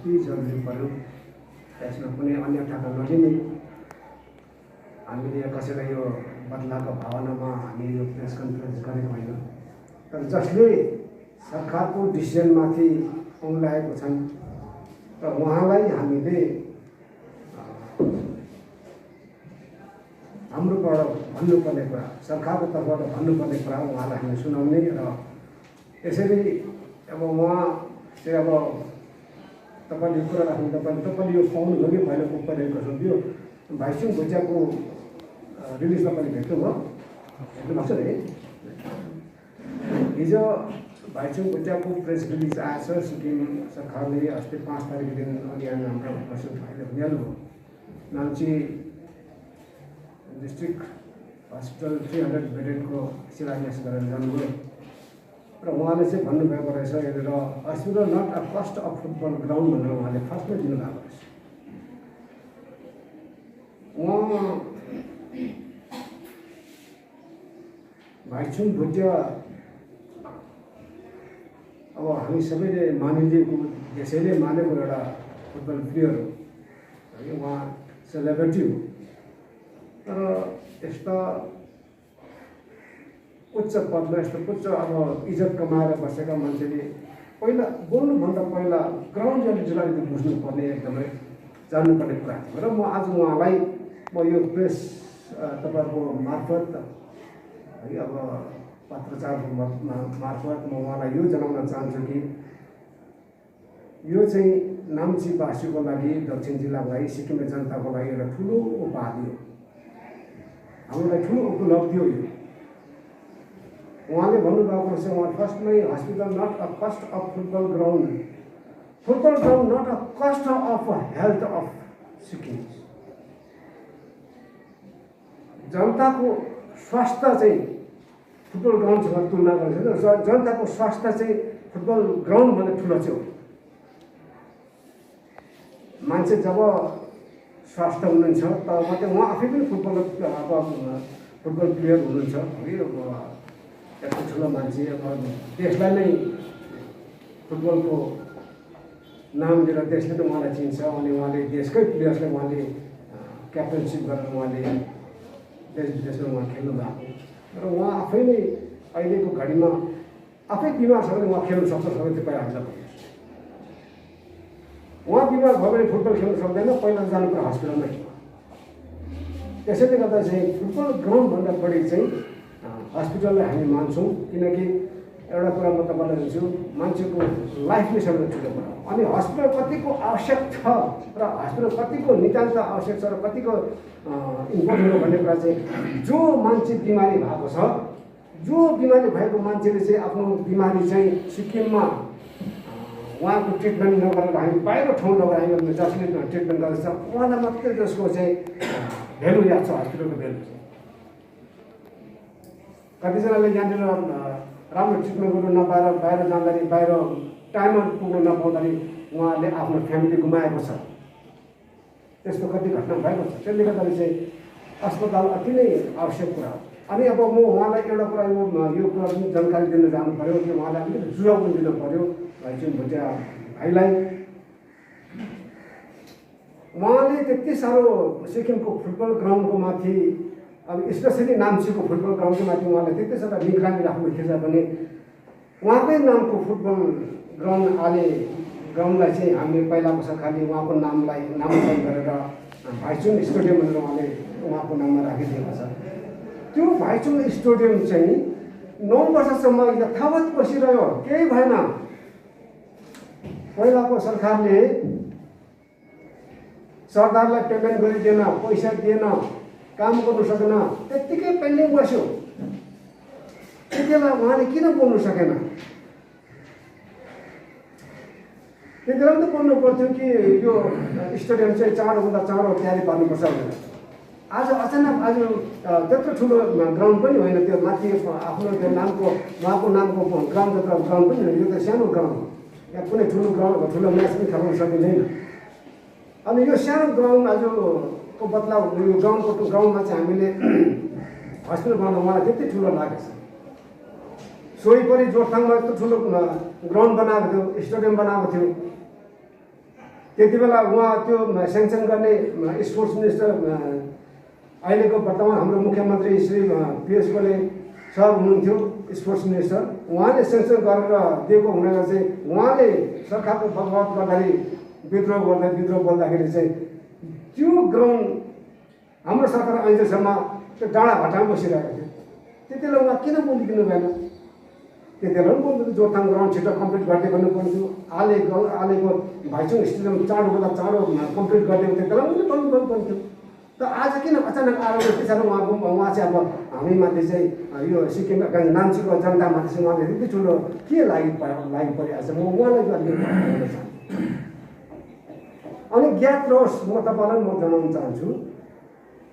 अति जरुरी पर्यो। त्यसमा कुनै अन्य ठाका नलिने हामीले कसैलाई यो बदलाको भावनामा हामी यो प्रेस कन्फरेन्स गरेको होइन। तर जसले सरकारको डिसिजनमाथि औँल्याएको छन् र उहाँलाई हामीले हाम्रोबाट भन्नुपर्ने कुरा, सरकारको तर्फबाट भन्नुपर्ने कुरा उहाँलाई हामी सुनाउने र यसरी अब उहाँ चाहिँ अब तपाईँले यो कुरा राख्नु, तपाईँले यो पाउनुभयो कि पहिला उपरहेको छ यो भाइचुङ भुटियाको रिलिज तपाईँले भेट्नुभयो, भेट्नु भएको छ नि। हिजो भाइचुङ भुटियाको प्रेस रिलिज आएछ। सिक्किम सरकारले अस्ति 5 तारिकको दिन अभियान हाम्रो प्रस्तुत भइहाल्नुभयो। नाम्ची डिस्ट्रिक्ट हस्पिटल 300 बेडेडको शिलान्यास गरेर जानुभयो र उहाँले चाहिँ भन्नुभएको रहेछ यहाँनिर hospital not a cost of football ground भनेर उहाँले फर्स्टमै दिनुभएको रहेछ। उहाँ भाइचुङ भुटिया अब हामी सबैले मानिलिएको, त्यसैले मानेको एउटा फुटबल प्लेयर हो है। उहाँ सेलिब्रिटी हो, तर यस्ता उच्च पदमा यस्तो उच्च अब इज्जत कमाएर बसेका मान्छेले पहिला बोल्नुभन्दा पहिला ग्राउन्ड रियालिटीलाई बुझ्नुपर्ने, एकदमै जान्नुपर्ने कुरा थियो। र म आज उहाँलाई म यो प्रेस तपाईँहरूको मार्फत है अब पत्रचारको मार्फत म उहाँलाई यो जनाउन चाहन्छु कि यो चाहिँ नाम्चीवासीको लागि, दक्षिण जिल्लाको लागि, सिक्किमे जनताको लागि एउटा ठुलो उपाधि हो, हामीलाई ठुलो उपलब्धि हो। यो उहाँले भन्नुभएको रहेछ, उहाँ फर्स्टमै hospital not a cost of football ground, football ground not a cost of health of Sikkim. जनताको स्वास्थ्य चाहिँ फुटबल ग्राउन्डसँग तुलना गर्छ। जनताको स्वास्थ्य चाहिँ फुटबल ग्राउन्डभन्दा ठुलो चाहिँ हो। मान्छे जब स्वास्थ्य हुनुहुन्छ तब मात्रै उहाँ आफै पनि फुटबल प्लेयर हुनुहुन्छ है। अब यस्तो ठुलो मान्छे अब देशलाई नै फुटबलको नाम दिएर देशले त उहाँलाई चिन्छ। अनि उहाँले देशकै प्लेयर्सलाई उहाँले क्याप्टेनसिप गरेर उहाँले देश विदेशमा उहाँ खेल्नु भएको र उहाँ आफै नै अहिलेको घडीमा आफै बिमार छ भने उहाँ खेल्नु सक्छ। सबै त्यो पहिला हामीलाई भन्नु, उहाँ बिमार भयो भने फुटबल खेल्नु सक्दैन, पहिला जानुपर्छ हस्पिटलमै। त्यसैले गर्दा चाहिँ फुटबल ग्राउन्डभन्दा बढी चाहिँ हस्पिटललाई हामी मान्छौँ। किनकि एउटा कुरा म तपाईँलाई भन्छु, मान्छेको लाइफ नै सबैभन्दा ठुलो कुरा हो। अनि हस्पिटल कतिको आवश्यक छ र हस्पिटल कतिको नितान्त आवश्यक छ र कतिको इम्पोर्टेन्ट हो भन्ने कुरा चाहिँ जो मान्छे बिमारी भएको छ, जो बिमारी भएको मान्छेले चाहिँ आफ्नो बिमारी चाहिँ सिक्किममा उहाँको ट्रिटमेन्ट नगरेर हामी बाहिर ठाउँ लगेर हामी जसले ट्रिटमेन्ट गर्दैछ उहाँलाई मात्रै जसको चाहिँ भ्यालु याद छ, हस्पिटलको भ्यालु छ। कतिजनाले यहाँनिर राम्रो ट्रिटमेन्ट गर्नु नपाएर बाहिर जाँदाखेरि, बाहिर टाइममा पुग्नु नपाउँदाखेरि उहाँहरूले आफ्नो फ्यामिली गुमाएको छ। त्यस्तो कति घटना भएको छ। त्यसले गर्दाखेरि चाहिँ अस्पताल अति नै आवश्यक कुरा हो। अनि अब म उहाँलाई एउटा कुरा यो कुरा पनि जानकारी दिन जानु पऱ्यो कि उहाँलाई अलिकति सुझाव पनि दिनु पऱ्यो भाइचुङ भुटिया भाइलाई। उहाँले त्यति साह्रो सिक्किमको फुटबल ग्राउन्डको माथि, अब स्पेसली नाम्चीको फुटबल ग्राउन्डको माथि उहाँले त्यति साह्रो निगरानी राख्नुहुन्थेछ भने उहाँकै नामको फुटबल ग्राउन्डलाई चाहिँ हामीले पहिलाको सरकारले उहाँको नामलाई नामाङ्कन गरेर भाइचुङ स्टेडियम भनेर उहाँले उहाँको नाममा राखिदिएको छ। त्यो भाइचुङ स्टेडियम चाहिँ 9 वर्षसम्म यथावत बसिरह्यो, केही भएन। पहिलाको सरकारले सरदारलाई पेमेन्ट गरिदिएन, पैसा दिएन, काम गर्नु सकेन, त्यत्तिकै पेन्डिङ बस्यो। त्यति बेला उहाँले किन बोल्नु सकेन? त्यति बेला पनि त बोल्नु पर्थ्यो कि यो स्टेडियम चाहिँ चाँडोभन्दा चाँडो तयारी पार्नुपर्छ भनेर। आज अचानक आज त्यत्रो ठुलो ग्राउन्ड पनि होइन, त्यो माथि आफ्नो त्यो नामको उहाँको नामको ग्राउन्ड जत्रो ग्राउन्ड पनि होइन, यो त सानो ग्राउन्ड हो। यहाँ कुनै ठुलो ग्राउन्ड ठुलो म्याच पनि खेल्न सकिँदैन। अनि यो सानो ग्राउन्ड आजको बदलाव यो ग्राउन्डमा चाहिँ हामीले हस्पिटल बनाउनु उहाँलाई त्यति ठुलो लागेको छ। सोहीपरि जोरथाङमा यस्तो ठुलो ग्राउन्ड बनाएको थियो, स्टेडियम बनाएको थियो। त्यति बेला उहाँ त्यो सेङ्सन गर्ने स्पोर्ट्स मिनिस्टर अहिलेको वर्तमान हाम्रो मुख्यमन्त्री श्री पीएस गोले सर हुनुहुन्थ्यो स्पोर्ट्स मिनिस्टर। उहाँले सेङ्सन गरेर दिएको हुनाले चाहिँ उहाँले सरकारको बगवत गर्दाखेरि विद्रोह बोल्दाखेरि चाहिँ त्यो ग्राउन्ड हाम्रो सरकार अहिलेसम्म त्यो डाँडा भटामा बसिरहेको थियो। त्यति बेला उहाँ किन बोलिदिनु भएन? त्यति बेला पनि बोल्नु जोरथाङ ग्राउन्ड छिटो कम्प्लिट गर्दै गर्नुपर्ने थियो। आलेको भाइचुङ स्टेडियम चाँडोभन्दा चाँडो कम्प्लिट गरिदिएको त्यति बेला पनि गर्नुपर्ने थियो। त आज किन अचानक आएर पछाडि उहाँ चाहिँ अब हामीमाथि चाहिँ यो सिक्किम नाम्चीको जनतामाथि चाहिँ उहाँले यति ठुलो के लागि परिरहेको छ? म उहाँलाई अलिकति भन्न चाहन्छु। अनि ज्ञात रहोस्, म तपाईँलाई म जनाउन चाहन्छु,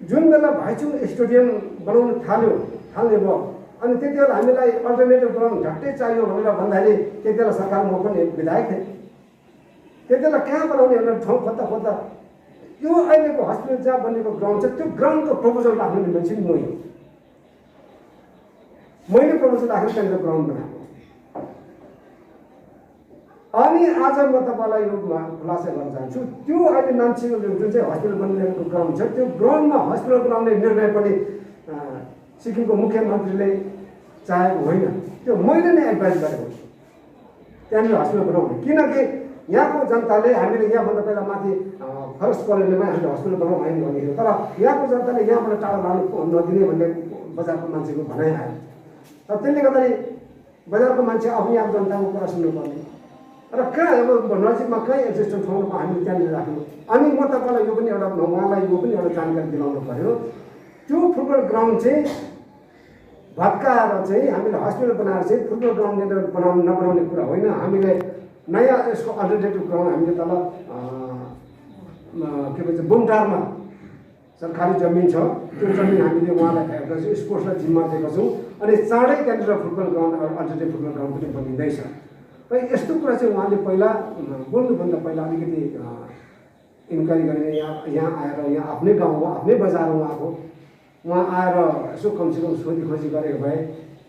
जुन बेला भाइचुङ स्टेडियम बनाउन थाल्ने भयो अनि त्यति बेला हामीलाई अल्टरनेटिभ ग्राउन्ड झट्टै चाहियो भनेर भन्दाखेरि त्यति बेला सरकार म पनि विधायक थिएँ। त्यति बेला कहाँ बनाउने भनेर ठाउँ खोज्दा यो अहिलेको हस्पिटल जहाँ बनेको ग्राउन्ड छ त्यो ग्राउन्डको प्रपोजल राख्ने मान्छे मैले प्रपोजल राखेर त्यहाँनिर ग्राउन्ड बनाएको। अनि आज म तपाईँलाई यो खुलासा गर्न चाहन्छु, त्यो अहिले नाम्चीको जुन चाहिँ हस्पिटल बनिरहेको ग्राउन्ड छ त्यो ग्राउन्डमा हस्पिटल बनाउने निर्णय पनि सिक्किमको मुख्यमन्त्रीले चाहेको होइन, त्यो मैले नै एडभाइस गरेको त्यहाँनिर हस्पिटल बनाउने। किनकि यहाँको जनताले हामीले यहाँभन्दा पहिला माथि फरेस्ट कलोनीमा हामीले हस्पिटल बनाउनु आएन भनेको, तर यहाँको जनताले यहाँबाट टाढा लानु नदिने भन्ने बजारको मान्छेको भनाइ आयो। र त्यसले गर्दाखेरि बजारको मान्छे आफै यहाँ जनताको कुरा सुन्नुपर्ने र कहाँ अब नजिकमा कहीँ एक्जिस्टेन्ट ठाउँमा हामीले त्यहाँनिर राख्यौँ। अनि म तपाईँलाई यो पनि एउटा उहाँलाई यो पनि एउटा जानकारी दिलाउनु पऱ्यो, त्यो फुटबल ग्राउन्ड चाहिँ भत्काएर चाहिँ हामीले हस्पिटल बनाएर चाहिँ फुटबल ग्राउन्ड नबनाउने कुरा होइन। हामीले नयाँ यसको अल्टरनेटिभ ग्राउन्ड हामीले तल के भन्छ बुमटारमा सरकारी जमिन छ, त्यो जमिन हामीले उहाँलाई दिएको छौँ, स्पोर्ट्सलाई जिम्मा दिएको छौँ। अनि चाँडै त्यहाँनिर football ground alternative football ground पनि बनिँदैछ। र यस्तो कुरा चाहिँ उहाँले पहिला बोल्नुभन्दा पहिला अलिकति इन्क्वायरी गरेर यहाँ आएर यहाँ आफ्नै गाउँ हो, आफ्नै बजार हो उहाँको, उहाँ आएर यसो कमसेकम सोधी खोजी गरेको भए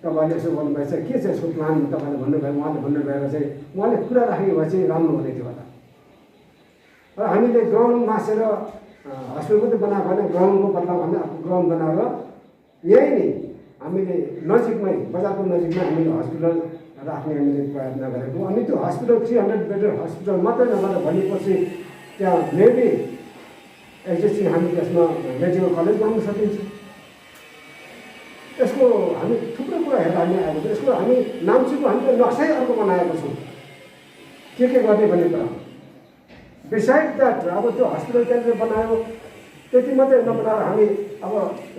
तपाईँले यसो भन्नुभएछ के छ यसको प्लान तपाईँले भन्नुभयो, उहाँले भन्नुभएर चाहिँ उहाँले कुरा राखेको भए चाहिँ राम्रो हुने थियो होला। र हामीले ग्राउन्ड मासेर हस्पिटल मात्रै बनाएको होइन, ग्राउन्डको बदलामा हामीले आफ्नो ग्राउन्ड बनाएर यही नै हामीले नजिकमै बजारको नजिकमै हामीले हस्पिटल राख्ने हामीले प्रयत्न गरेको। अनि त्यो हस्पिटल 300 बेडेड हस्पिटल मात्रै नभएर भनेपछि त्यहाँ मेबी एक्जिस्टिङ हामी त्यसमा मेडिकल कलेज बनाउन सकिन्छ। यसको हामी थुप्रो कुरा हेरेर हामी आएको छौँ। यसको हामी नाम्चीको हामीले नक्सै अर्को बनाएको छौँ के गर्ने भन्ने कुरा। बिसाइड द्याट अब त्यो हस्पिटल त्यहाँनिर बनायो त्यति मात्रै नबनाएर हामी अब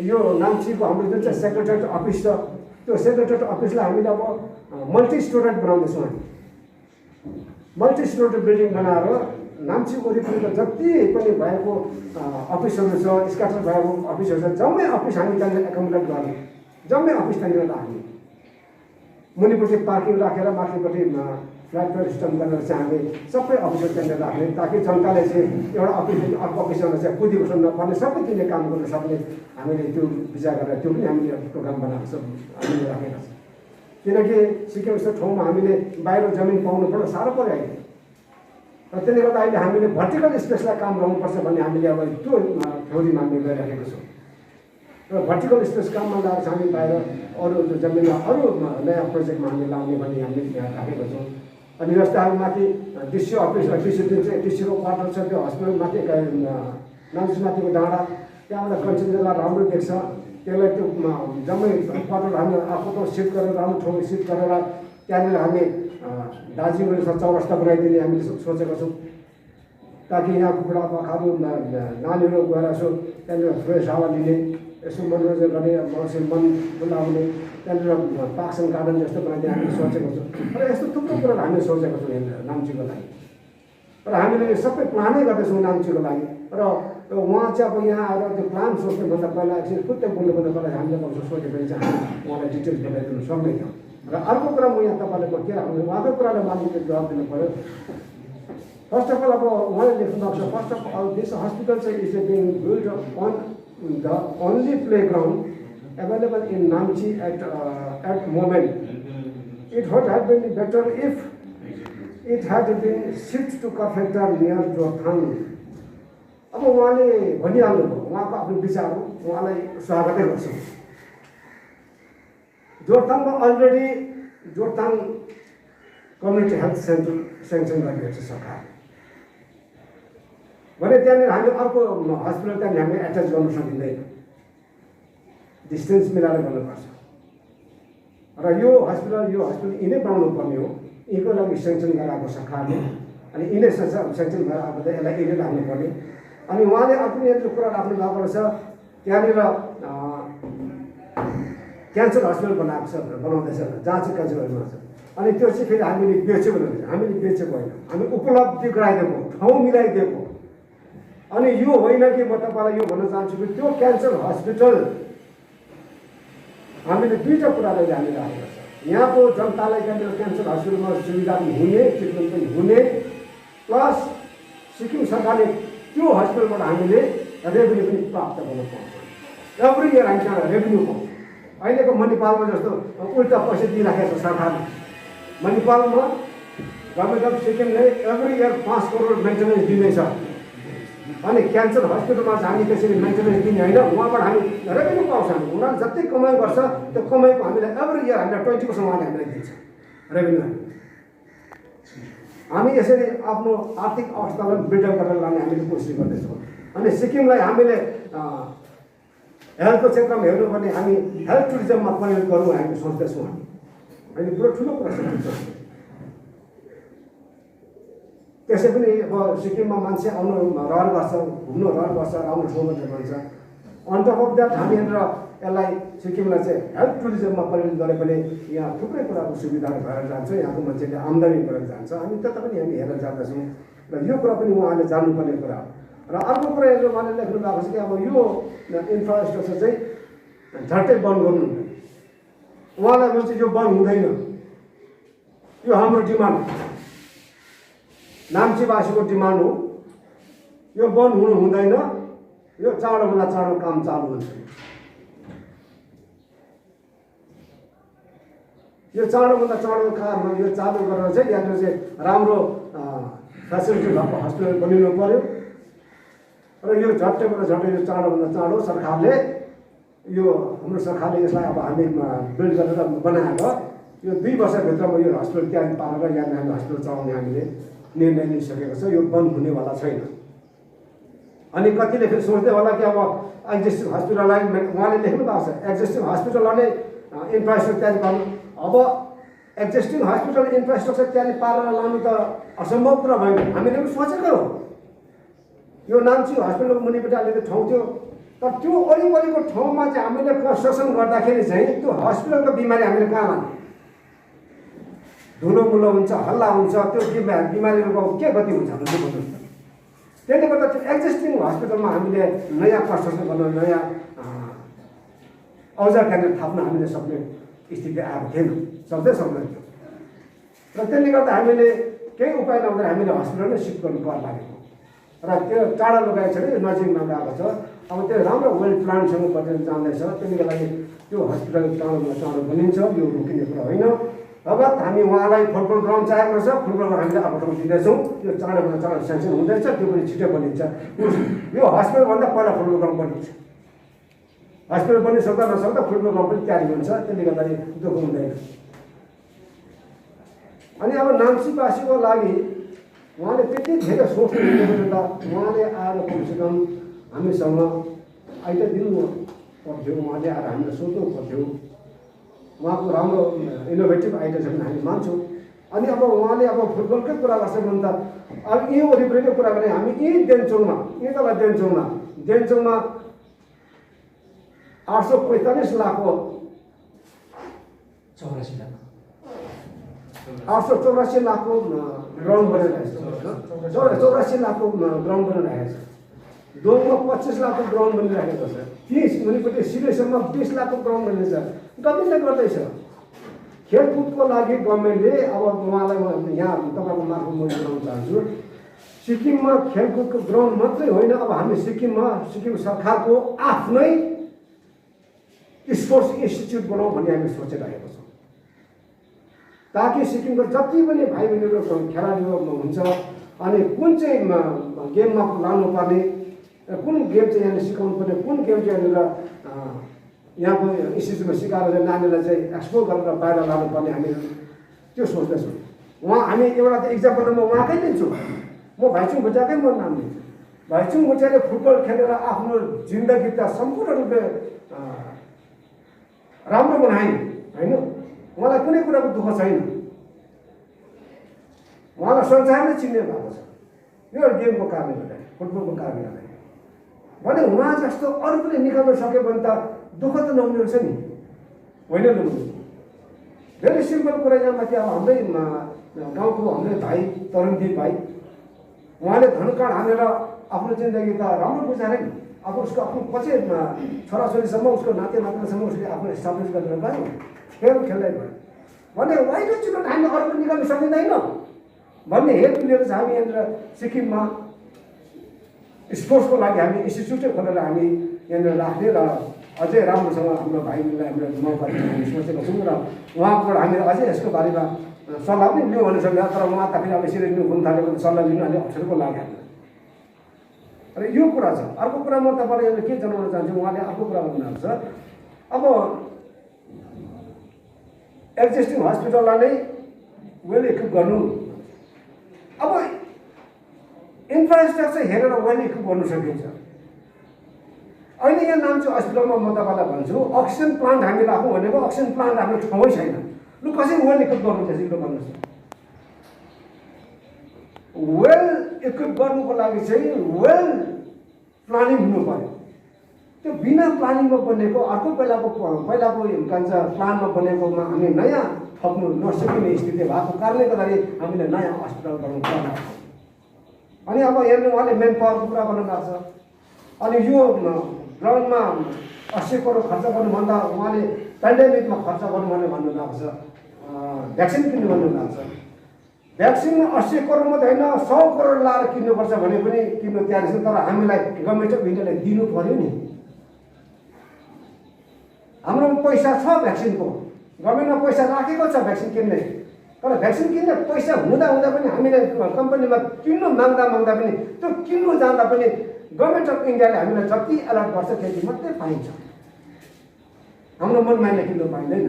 यो नाम्चीको हाम्रो जुन चाहिँ सेक्रेटरिएट अफिस छ त्यो सेक्रेटरिएट अफिसलाई हामीले अब मल्टी स्टोरेज बनाउँदैछौँ। हामी मल्टी स्टोरेज बिल्डिङ बनाएर नाम्चीको वरिपरिको जति पनि भएको अफिसहरू छ, स्क्याटर भएको अफिसहरू छ, जम्मै अफिस हामी त्यहाँनिर एकोमोडेट गर्ने, जम्मै अफिस त्यहाँनिर राख्ने। मुनिपट्टि पार्किङ राखेर माथिपट्टि फ्ल्याटफेयर सिस्टम गरेर चाहिँ हामी सबै अफिसहरू त्यहाँनिर राख्ने, ताकि जनताले चाहिँ एउटा अफिसदेखि अर्को अफिसमा चाहिँ कुदी बस्नु नपर्ने, सबै तिनले काम गर्न सक्ने हामीले त्यो विचार गरेर त्यो पनि हामीले प्रोग्राम बनाएको छ, हामीले राखेका छौँ। किनकि सिक्किम जस्तो ठाउँमा हामीले बाहिर जमिन पाउनु पर्यो, साह्रो पऱ्यो अहिले। र त्यसले गर्दा अहिले हामीले भर्टिकल स्पेसलाई काम गर्नुपर्छ भन्ने हामीले अब त्यो थ्योरीमा हामीले गरिराखेको छौँ। र भर्टिकल स्पेस काममा लगाएर चाहिँ हामी बाहिर अरू जमिनमा अरू नयाँ प्रोजेक्टमा हामी लाउने भन्ने हामीले यहाँ राखेको छौँ। अनि जस्तै अब माथि डिसी अफिस डिसी जुन चाहिँ डिसीको क्वार्टर छ त्यो हस्पिटल माथि नाम्चीमाथिको डाँडा त्यहाँबाट कन्सिडर राम्रो देख्छ, त्यसलाई त्यो जम्मै क्वार्टर हामी आफ्नो सिफ्ट गरेर राम्रो ठाउँमा सिफ्ट गरेर त्यहाँनिर हामी दार्जिलिङको चौरस्ता बनाइदिने हामीले सोचेको छौँ, ताकि यहाँ कुखुरा बाख्राहरू नानीहरू गएर यसो त्यहाँनिर फ्रेस हावा लिने, यसो मनोरञ्जन गर्ने, मन बोलाउने, त्यहाँनिर पार्क्स एन्ड गार्डन जस्तो बनाइदिने हामीले सोचेको छौँ। र यस्तो थुप्रो कुराहरू हामीले सोचेको छौँ यहाँ नाम्चीको लागि। र हामीले सबै प्लानै गर्दैछौँ नाम्चीको लागि। र उहाँ चाहिँ अब यहाँ आएर त्यो प्लान सोच्नुभन्दा पहिला एकछिन खुट्टै बोल्नुभन्दा पहिला हामीले अब सोच्यो भने चाहिँ हामी उहाँलाई डिटेल्स बताइदिनु सक्ने थियौँ। र अर्को कुरा म यहाँ तपाईँले म के राख्नु उहाँकै कुरालाई मान्छेले जवाब दिनु पऱ्यो। फर्स्ट अफ अल अब उहाँले लेख्नु भएको छ, first of all this hospital चाहिँ is being build on the only playground available in Namchi at moment. It would have been better if it had been shift to कर्फेक्टा near Jorethang. अब उहाँले भनिहाल्नुभयो, उहाँको आफ्नो विचार हो, उहाँलाई स्वागतै गर्छौँ। जोरथाङमा already Jorethang community health centre sanction गरिरहेको छ सरकारले भने त्यहाँनिर हामी अर्को हस्पिटल त्यहाँनिर हामी एट्याच गर्न सकिँदैन, डिस्टेन्स मिलाएर गर्नुपर्छ र यो हस्पिटल यिनै बनाउनु पर्ने हो। यिनको लागि सेङ्सन गराएको सरकारले, अनि यिनै सेङ्सन गराएको त यसलाई यिनै लाग्नुपर्ने। अनि उहाँले अर्को यस्तो कुरा राख्नु भएको रहेछ, त्यहाँनिर क्यान्सर हस्पिटल बनाएको छ बनाउँदैछ, जहाँ चाहिँ क्यान्सर बनाउँछ। अनि त्यो चाहिँ फेरि हामीले बेच्यो भनेर, हामीले बेचेको होइन, हामी उपलब्धि गराइदिएको, ठाउँ मिलाइदिएको। अनि यो होइन कि म तपाईँलाई यो भन्न चाहन्छु कि त्यो क्यान्सर हस्पिटल हामीले दुईवटा कुरालाई ध्यान राखेको छ। यहाँको जनतालाई त्यहाँनिर क्यान्सर हस्पिटलमा सुविधा पनि हुने, ट्रिटमेन्ट पनि हुने, प्लस सिक्किम सरकारले त्यो हस्पिटलबाट हामीले रेभेन्यू पनि प्राप्त गर्न पाउँछ। एभ्री इयर हामी त्यहाँ रेभेन्यू पाउँछ। अहिलेको मणिपालमा जस्तो उल्टा पैसा दिइराखेको छ सरकारले। मणिपालमा गभर्मेन्ट अफ सिक्किमले एभ्री इयर 5 करोड मेन्टेनेन्स दिँदैछ। अनि क्यान्सर हस्पिटलमा चाहिँ हामी त्यसरी मेन्टेनेन्स दिने होइन, उहाँबाट हामी रेभेन्यू पाउँछ। हामी उनीहरूले जति कमाइ गर्छ त्यो कमाइको हामीलाई एभ्री इयर हामीलाई 20% उहाँले हामीलाई दिन्छ रेभेन्यू। हामी यसरी आफ्नो आर्थिक अवस्थालाई बिल्डअप गरेर लाने हामीले कोसिस गर्दैछौँ। अनि सिक्किमलाई हामीले हेल्थको क्षेत्रमा हेर्नुपर्ने, हामी हेल्थ टुरिज्ममा परिणत गरौँ हामी सोच्दैछौँ। अहिले पुरो ठुलो प्रश्न छ। त्यसै पनि अब सिक्किममा मान्छे आउनु रहर गर्छ, घुम्नु रहर गर्छ, राम्रो ठाउँमा जान्छ। अन टप अफ द्याट हामी यहाँनिर यसलाई सिक्किमलाई चाहिँ हेल्थ टुरिज्ममा परिणत गरे पनि यहाँ थुप्रै कुराको सुविधाहरू भएर जान्छ, यहाँको मान्छेले आम्दानी गरेर जान्छ। हामी त्यता पनि हामी हेरेर जाँदैछौँ र यो कुरा पनि उहाँले जान्नुपर्ने कुरा हो। र अर्को कुरा यो उहाँले लेख्नु भएको छ कि अब यो इन्फ्रास्ट्रक्चर चाहिँ झट्टै बन्द गर्नु, उहाँलाई भन्छ यो बन्द हुँदैन, यो हाम्रो डिमान्ड, नाम्चीवासीको डिमान्ड हो, यो बन्द हुनु हुँदैन, यो चाँडोभन्दा चाँडो काम चालु हुन्छ। यो चाँडोभन्दा चाँडो काम यो चालु गरेर चाहिँ यहाँनिर चाहिँ राम्रो फेसिलिटी भएको हस्पिटल बनिनु पर्यो र यो झट्टैबाट झट्टै यो चाँडोभन्दा चाँडो सरकारले यो हाम्रो सरकारले यसलाई अब हामी बिल्ड गरेर बनाएर यो 2 वर्षभित्रमा यो हस्पिटल त्यहाँ पारेर यहाँ हामी हस्पिटल चलाउने हामीले निर्णय लिइसकेको छ। यो बन्द हुनेवाला छैन। अनि कतिले फेरि सोच्दै होला कि अब एक्जिस्टिङ हस्पिटललाई उहाँले लेख्नु भएको छ एक्जिस्टिङ हस्पिटललाई इन्फ्रास्ट्रक्चर तयारी गर्नु। अब एक्जिस्टिङ हस्पिटल इन्फ्रास्ट्रक्चर तयारी पारेर लानु त असम्भव कुरा भयो। हामीले पनि सोचेको हो, यो नाम्ची हस्पिटलको मुनिपट्टि अलिकति ठाउँ थियो, तर त्यो वरिपरिको ठाउँमा चाहिँ हामीले कन्स्ट्रक्सन गर्दाखेरि चाहिँ त्यो हस्पिटलको बिमारी हामीले कहाँ लाने? धुलोमुलो हुन्छ, हल्ला हुन्छ, त्यो बिमारीहरूको के गति हुन्छ हाम्रो भन्नुहोस् त। त्यसले गर्दा त्यो एक्जिस्टिङ हस्पिटलमा हामीले नयाँ कन्स्ट्रक्सन गर्न, नयाँ औजार त्यहाँनिर थाप्न हामीले सक्ने स्थिति आएको थिएन, सक्दैन थियो। र त्यसले गर्दा हामीले केही उपाय नहुँदा हामीले हस्पिटल नै सिफ्ट गर्नु कर लागेको र त्यो टाढा लगाएको छ, नजिकमा गएको छ। अब त्यो राम्रो वेल प्लानसँग बजेर जाँदैछ, त्यसले लागि त्यो हस्पिटल चाँडोभन्दा चाँडो बनिन्छ, यो रोकिने कुरा होइन। रगत हामी उहाँलाई फुटबल ग्राउन्ड चाहिएको रहेछ, फुटबल ग्राउन्ड हामीले अब ठाउँ दिँदैछौँ, यो चाँडोभन्दा चाँडो सेङ्सन हुँदैछ, त्यो पनि छिटो बनिन्छ। यो हस्पिटलभन्दा पहिला फुटबल ग्राउन्ड बनिन्छ, हस्पिटल बनिसक्दा नसक्दा फुटबल ग्राउन्ड पनि तयारी हुन्छ, त्यसले गर्दाखेरि दुःख हुँदैन। अनि अब नाम्चीवासीको लागि उहाँले त्यति धेरै सोच्नु त उहाँले आएर कमसेकम हामीसँग आइट दिनु पर्थ्यो, उहाँले आएर हामीलाई सोध्नु पर्थ्यो। उहाँको राम्रो इनोभेटिभ आइडिया छ भने हामी मान्छौँ। अनि अब उहाँले अब फुटबलकै कुरा गर्छ भने त अब यहीँ वरिपरिकै कुरा गर्ने हामी यहीँ देन्चोङमा 845 लाखको 884 लाखको ग्राउन्ड बनिरहेको छ, 84 लाखको ग्राउन्ड बनिरहेको छ। दोङमा 25 लाखको ग्राउन्ड बनिरहेको छ, 30 मुनिपट्टि सिलेसम्म 20 लाखको ग्राउन्ड बनिरहेछ। गभर्मेन्टले गर्दैछ खेलकुदको लागि। गभर्मेन्टले अब उहाँलाई यहाँ तपाईँको मार्फत म जोडाउन चाहन्छु, सिक्किममा खेलकुदको ग्राउन्ड मात्रै होइन, अब हामी सिक्किम सरकारको आफ्नै स्पोर्ट्स इन्स्टिच्युट बनाऊ भन्ने हामी सोचिरहेको छौँ। ताकि सिक्किमको जति पनि भाइ बहिनीहरू खेलाडीहरू हुन्छ अनि कुन चाहिँ गेममा लानुपर्ने, कुन गेम चाहिँ यहाँनिर सिकाउनु पर्ने, कुन गेम चाहिँ यहाँनिर यहाँको इन्स्टिट्युटमा सिकाएर चाहिँ नानीलाई चाहिँ एक्सपोज गरेर बाहिर लानुपर्ने हामी त्यो सोच्दैछौँ। हामी एउटा त इक्जाम्पल म उहाँकै लिन्छु, म भाइचुङ भुटियाकै म नाम लिन्छु। भाइचुङ भुटियाले फुटबल खेलेर आफ्नो जिन्दगी त सम्पूर्ण रूपले राम्रो बनाइन् होइन, उहाँलाई कुनै कुराको दुःख छैन, उहाँलाई संसारले चिन्ने भएको छ यो गेमको कारणले गर्दाखेरि, फुटबलको कारणले गर्दाखेरि। भने उहाँ जस्तो अरू पनि निकाल्न सक्यो भने त दुःख त नहुने रहेछ नि, होइन न? भेरी सिम्पल कुरा यहाँ माथि अब हाम्रै गाउँको हाम्रै भाइ तरुणदीप भाइ, उहाँले धनकाँड हानेर आफ्नो जिन्दगी त राम्रो गुजारे नि। अब उसको आफ्नो पछि छोराछोरीसम्म उसको नाते नातिनासम्म उसले आफ्नो इस्टाब्लिस गरेर गयो, खेल खेल्दै गयो। भने वाइ डोन्ट यु नट हामी अरू पनि निकाल्न सकिँदैन भन्ने हेतु लिएर चाहिँ हामी यहाँनिर सिक्किममा स्पोर्ट्सको लागि हामी इन्स्टिट्युटै खोलेर हामी यहाँनिर राख्ने र अझै राम्रोसँग हाम्रो भाइहरूलाई हाम्रो मौका दिने हामी सोचेका छौँ। र उहाँबाट हामीले अझै यसको बारेमा सल्लाह पनि लियो भने सक्छ, तर उहाँ त फेरि अब यसरी हुन थाल्यो भने सल्लाह लिनु अलिक अप्ठ्यारोको लाग्यो हामीलाई। र यो कुरा छ। अर्को कुरा म तपाईँलाई यसले के जनाउन चाहन्छु, उहाँले अर्को कुरा भन्नुभएको छ अब एक्जिस्टिङ हस्पिटललाई नै वेल इक्विप गर्नु। अब इन्फ्रास्ट्रक्चर हेरेर वेल इक्विप गर्नु सकिन्छ। अहिले यहाँ नाम्ची हस्पिटलमा म तपाईँलाई भन्छु अक्सिजन प्लान्ट हामी राखौँ भनेको अक्सिजन प्लान्ट हाम्रो ठाउँै छैन। लु कसरी वेल इक्विप गर्नु त्यसै भन्नुहोस्। वेल इक्विप गर्नुको लागि चाहिँ वेल प्लानिङ हुनु पर्यो। त्यो बिना प्लानिङमा बनेको अर्को पहिलाको के भन्छ प्लानमा बनेकोमा हामी नयाँ थप्नु नसकिने स्थिति भएको कारणले गर्दाखेरि हामीले नयाँ हस्पिटल गर्नु पर्छ। अनि अब हेर्नु उहाँले मेन पावरको कुरा गर्नु भएको छ। अनि यो ग्राउन्डमा 80 करोड खर्च गर्नुभन्दा उहाँले पेन्डेमिकमा खर्च गर्नु भनेर भन्नुभएको छ, भ्याक्सिन किन्नु भन्नुभएको छ। भ्याक्सिन 80 करोड मात्रै होइन 100 करोड लाएर किन्नुपर्छ भने पनि किन्नु तयार छ, तर हामीलाई गभर्मेन्ट अफ इन्डियाले दिनु पर्यो नि। हाम्रो पैसा छ भ्याक्सिनको, गभर्मेन्टमा पैसा राखेको छ भ्याक्सिन किन्ने, तर भ्याक्सिन किन्ने पैसा हुँदा पनि हामीले कम्पनीमा किन्नु माग्दा पनि त्यो किन्नु जाँदा पनि गभर्मेन्ट अफ इन्डियाले हामीलाई जति एलर्ट गर्छ त्यति मात्रै पाइन्छ, हाम्रो मनमाइले किन्नु पाइँदैन।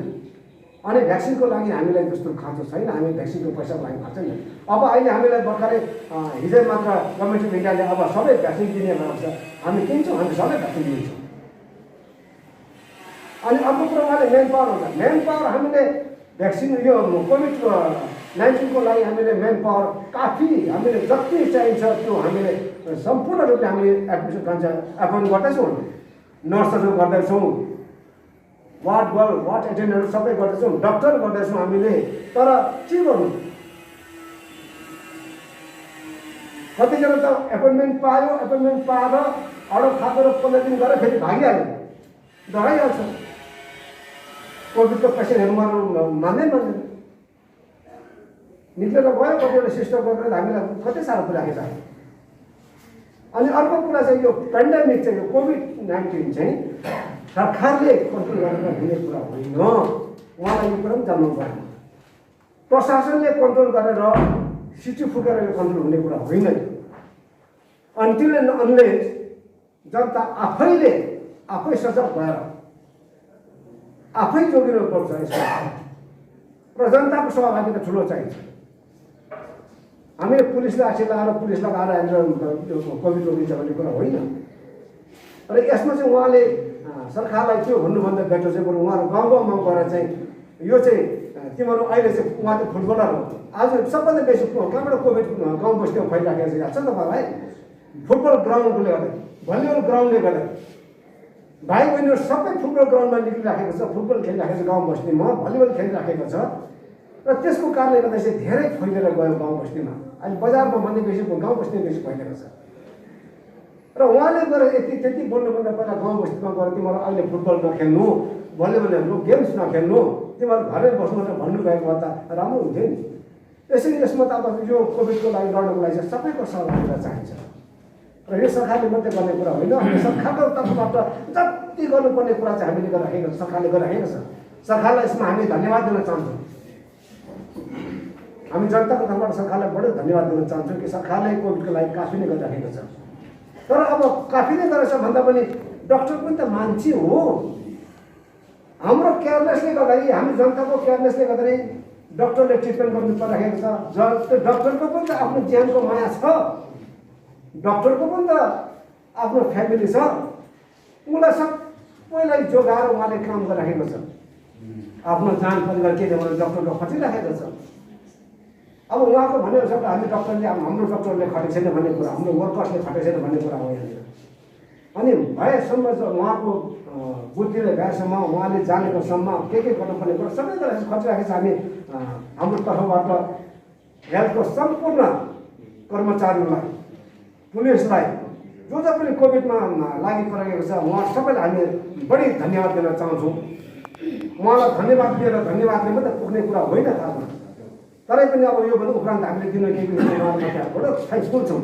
अनि भ्याक्सिनको लागि हामीलाई त्यस्तो खर्च छैन, हामी भ्याक्सिनको पैसाको लागि खर्च छैन। अब अहिले हामीलाई भर्खरै हिजै मात्र गभर्मेन्ट अफ इन्डियाले अब सबै भ्याक्सिन किन्ने भएको छ, हामी किन्छौँ, हामी सबै भ्याक्सिन दिन्छौँ। अनि अर्को कुरा उहाँले मेन पावर हुन्छ। मेन पावर हामीले भ्याक्सिन यो कोभिड-19 को लागि हामीले मेन पावर काफी हामीले जति चाहिन्छ त्यो हामीले सम्पूर्ण रूपले हामीले एपोइन्ट गर्दैछौँ, नर्सहरू गर्दैछौँ, वार्ड एटेन्डेन्टहरू सबै गर्दैछौँ, डक्टर गर्दैछौँ हामीले। तर के गर्नु, कतिजना त एपोइन्टमेन्ट पाएर अर्डर खाएर 15 दिन गरेर फेरि भागिहाल्यो, डराइहाल्छ। कोभिडको पेसेन्टहरू मान्दैन निक्लेर गयो, कतिवटा सिस्टम गरेर हामीलाई कति साह्रो पुऱ्याएको छ। अनि अर्को कुरा चाहिँ यो पेन्डेमिक चाहिँ यो कोभिड-19 चाहिँ सरकारले कन्ट्रोल गरेर हुने कुरा होइन, उहाँलाई यो कुरा पनि जान्नु पर्यो। प्रशासनले कन्ट्रोल गरेर सिटी फुकेर यो कन्ट्रोल हुने कुरा होइन। अन्टिल एन्ड अनलेस जनता आफै सजग भएर आफै जोगिनु पर्छ यसमा, र जनताको सहभागिता ठुलो चाहिन्छ। हामीले पुलिसलाई आक्षेप लगाएर पुलिस लगाएर कोभिड रोकिन्छ भन्ने कुरा होइन। र यसमा चाहिँ उहाँले सरकारलाई त्यो भन्नुभन्दा बेटर चाहिँ बरु उहाँहरू गाउँ गएर चाहिँ यो चाहिँ तिमीहरू अहिले चाहिँ उहाँ चाहिँ फुटबलर हो, आज सबभन्दा बेसी कहाँबाट कोभिड गाउँ बस्तीमा फैलिराखेको छ याद छ तपाईँलाई? फुटबल ग्राउन्डले गर्दा, भलिबल ग्राउन्डले गर्दा भाइ बहिनीहरू सबै फुटबल ग्राउन्डमा निक्लिराखेको छ, फुटबल खेलिराखेको छ, गाउँ बस्तीमा भलिबल खेलिराखेको छ। र त्यसको कारणले गर्दा चाहिँ धेरै फैलिएर गयो गाउँ बस्तीमा। अहिले बजारमा भन्ने बेसी गाउँ बस्तीमा बेसी फैलिएको छ। र उहाँले गएर त्यति बोल्नुभन्दा पहिला गाउँ बस्तीमा गएर तिमीहरू अहिले फुटबल नखेल्नु, भलिबलहरू गेम्स नखेल्नु, तिमीहरू घरै बस्नु भनेर भन्नुभएको भए त राम्रो हुन्थ्यो नि। यसरी यसमा त अब यो कोभिडको लागि लड्नको लागि चाहिँ सबैको सहभागिता चाहिन्छ। र यो सरकारले मात्रै गर्ने कुरा होइन, सरकारको तर्फबाट जति गर्नुपर्ने कुरा चाहिँ हामीले गरिराखेको छ, सरकारले गरिराखेको छ। सरकारलाई यसमा हामी धन्यवाद दिन चाहन्छौँ। हामी जनताको तर्फबाट सरकारलाई बडो धन्यवाद दिन चाहन्छौँ कि सरकारले कोभिडको लागि काफी नै गरिराखेको छ। तर अब काफी नै गरेछ भन्दा पनि डक्टर पनि त मान्छे हो। हाम्रो केयरलेसले गर्दाखेरि, हामी जनताको केयरलेसले गर्दाखेरि डक्टरले ट्रिटमेन्ट गर्नु परिराखेको छ। त्यो डक्टरको पनि त आफ्नो ज्यानको माया छ, डक्टरको पनि त आफ्नो फ्यामिली छ। उसलाई सबैलाई जोगाएर उहाँले काम गरिराखेको छ। आफ्नो जान परिवार के भने डक्टरको खटिराखेको छ। अब उहाँको भनेको छ हामी डक्टरले, हाम्रो डक्टरले खटेको छैन भन्ने कुरा, हाम्रो वर्कर्सले खटेको छैन भन्ने कुरा हो यहाँनिर। अनि भएसम्म उहाँको बुद्धिले भएसम्म, उहाँले जानेकोसम्म के गर्नुपर्ने कुरा सबै कुरा खटिराखेको छ। हामी हाम्रो तर्फबाट हेल्थको सम्पूर्ण कर्मचारीहरूलाई, पुलिसलाई, जो पनि कोभिडमा लागि परेको छ उहाँ सबैलाई हामी बढी धन्यवाद दिन चाहन्छौँ। उहाँलाई धन्यवाद दिएर धन्यवादले मात्रै पुग्ने कुरा होइन खासमा, तरै पनि अब यो भन्दा उपरान्त हामीले दिन केही उहाँलाई बडो थ्याङ्कफुल छौँ।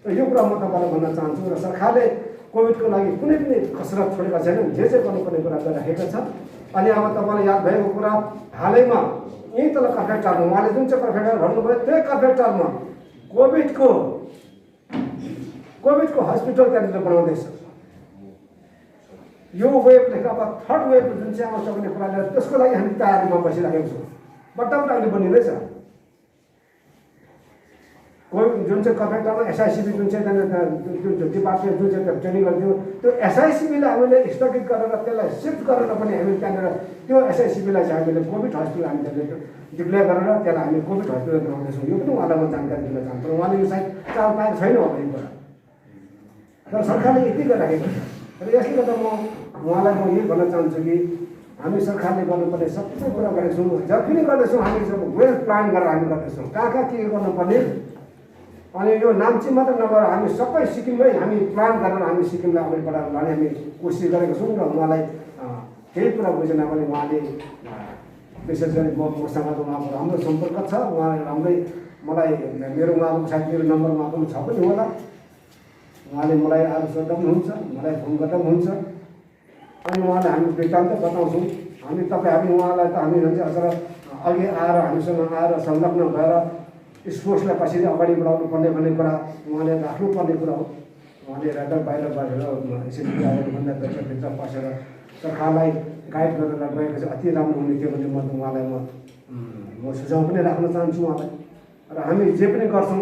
र यो कुरा म तपाईँलाई भन्न चाहन्छु। र सरकारले कोभिडको लागि कुनै पनि कसरत छोडेका छैनन्, जे गर्नुपर्ने कुरा गरिराखेको छ। अनि अब तपाईँलाई याद भएको कुरा, हालैमा यहीँ तल कर्फेक्टारमा उहाँले जुन चाहिँ कर्फेक्टार भन्नुभयो, त्यही कर्फेक्टारमा कोभिडको हस्पिटल त्यहाँनिर बनाउँदैछ। यो वेभदेखि अब थर्ड वेभ जुन चाहिँ आउँछ भन्ने कुराले त्यसको लागि हामी तयारीमा बसिरहेको छौँ। बट्टाबट्टा अहिले बनिँदैछ। कोभिड जुन चाहिँ कर्फेक्टारमा एसआइसिबी जुन चाहिँ डिपार्टमेन्ट जुन चाहिँ ट्रेनिङ गर्थ्यो, त्यो एसआइसिबीलाई हामीले स्थगित गरेर त्यसलाई सिफ्ट गरेर पनि हामी त्यहाँनिर त्यो एसआइसिबीलाई चाहिँ हामीले कोभिड हस्पिटल हामी डिक्लेयर गरेर त्यसलाई हामी कोभिड हस्पिटल बनाउँदैछौँ। यो पनि उहाँलाई म जानकारी दिन चाहन्छु। उहाँले यो सायद चाल पाएको छैन होला यो कुरा, तर सरकारले यति गरिराखेको छ। र यसले गर्दा उहाँलाई म यही भन्न चाहन्छु कि हामी सरकारले गर्नुपर्ने सबै कुरा गरेछौँ, जति नै गर्दैछौँ। हामी जब वेल प्लान गरेर हामी गर्दैछौँ कहाँ के गर्नुपर्ने। अनि यो नाम्ची मात्र नभएर हामी सबै सिक्किममै हामी प्लान गरेर हामी सिक्किमलाई अगाडि बढाएर लाने हामी कोसिस गरेको छौँ। र उहाँलाई केही कुरा बुझेन भने उहाँले विशेष गरी मसँग त उहाँको राम्रो सम्पर्क छ। उहाँ राम्रै मलाई मेरो उहाँको सायद मेरो नम्बर उहाँको छ पनि होला। उहाँले मलाई आज सोद्धा पनि हुन्छ, मलाई फोन गर्दा पनि हुन्छ। अनि उहाँलाई हामी वृत्तान्त बताउँछौँ। हामी उहाँलाई त हामी भन्छ अघि आएर हामीसँग आएर संलग्न भएर स्पोर्ट्सलाई कसरी अगाडि बढाउनु पर्ने भन्ने कुरा उहाँले राख्नुपर्ने कुरा हो। उहाँले रात बाहिर बसेर यसरी भन्दा भित्र पसेर सरकारलाई गाइड गरेर गएको चाहिँ अति राम्रो हुने थियो भने उहाँलाई म सुझाव पनि राख्न चाहन्छु उहाँलाई। र हामी जे पनि गर्छौँ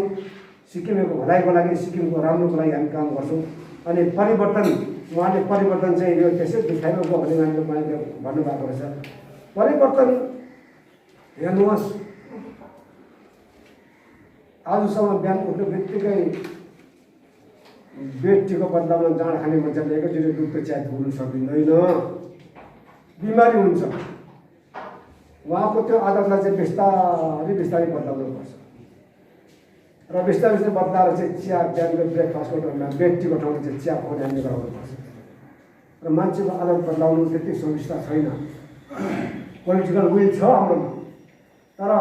सिक्किमको भलाइको लागि, सिक्किमको राम्रोको लागि हामी काम गर्छौँ। अनि परिवर्तन, उहाँले परिवर्तन चाहिँ यो त्यसै देखाइमा गयो भने उहाँले भन्नुभएको रहेछ। परिवर्तन हेर्नुहोस्, आजसम्म बिहान उठ्ने बित्तिकै बेडटीको बदलामा जाँड खाने मान्छेले एकैचोटि दुध त चिया धुनु सकिँदैन, बिमारी हुन्छ। उहाँको त्यो आदतलाई चाहिँ बिस्तारै बदलाउनुपर्छ। र बिस्तारै बदलाएर चाहिँ चिया बिहानको ब्रेकफास्टको ठाउँमा बेडटीको ठाउँमा चाहिँ चिया खुवाउने हामीले गराउनुपर्छ। र मान्छेको आदत बदलाउनु त्यति सुविस्ता छैन। पोलिटिकल विल छ हाम्रोमा, तर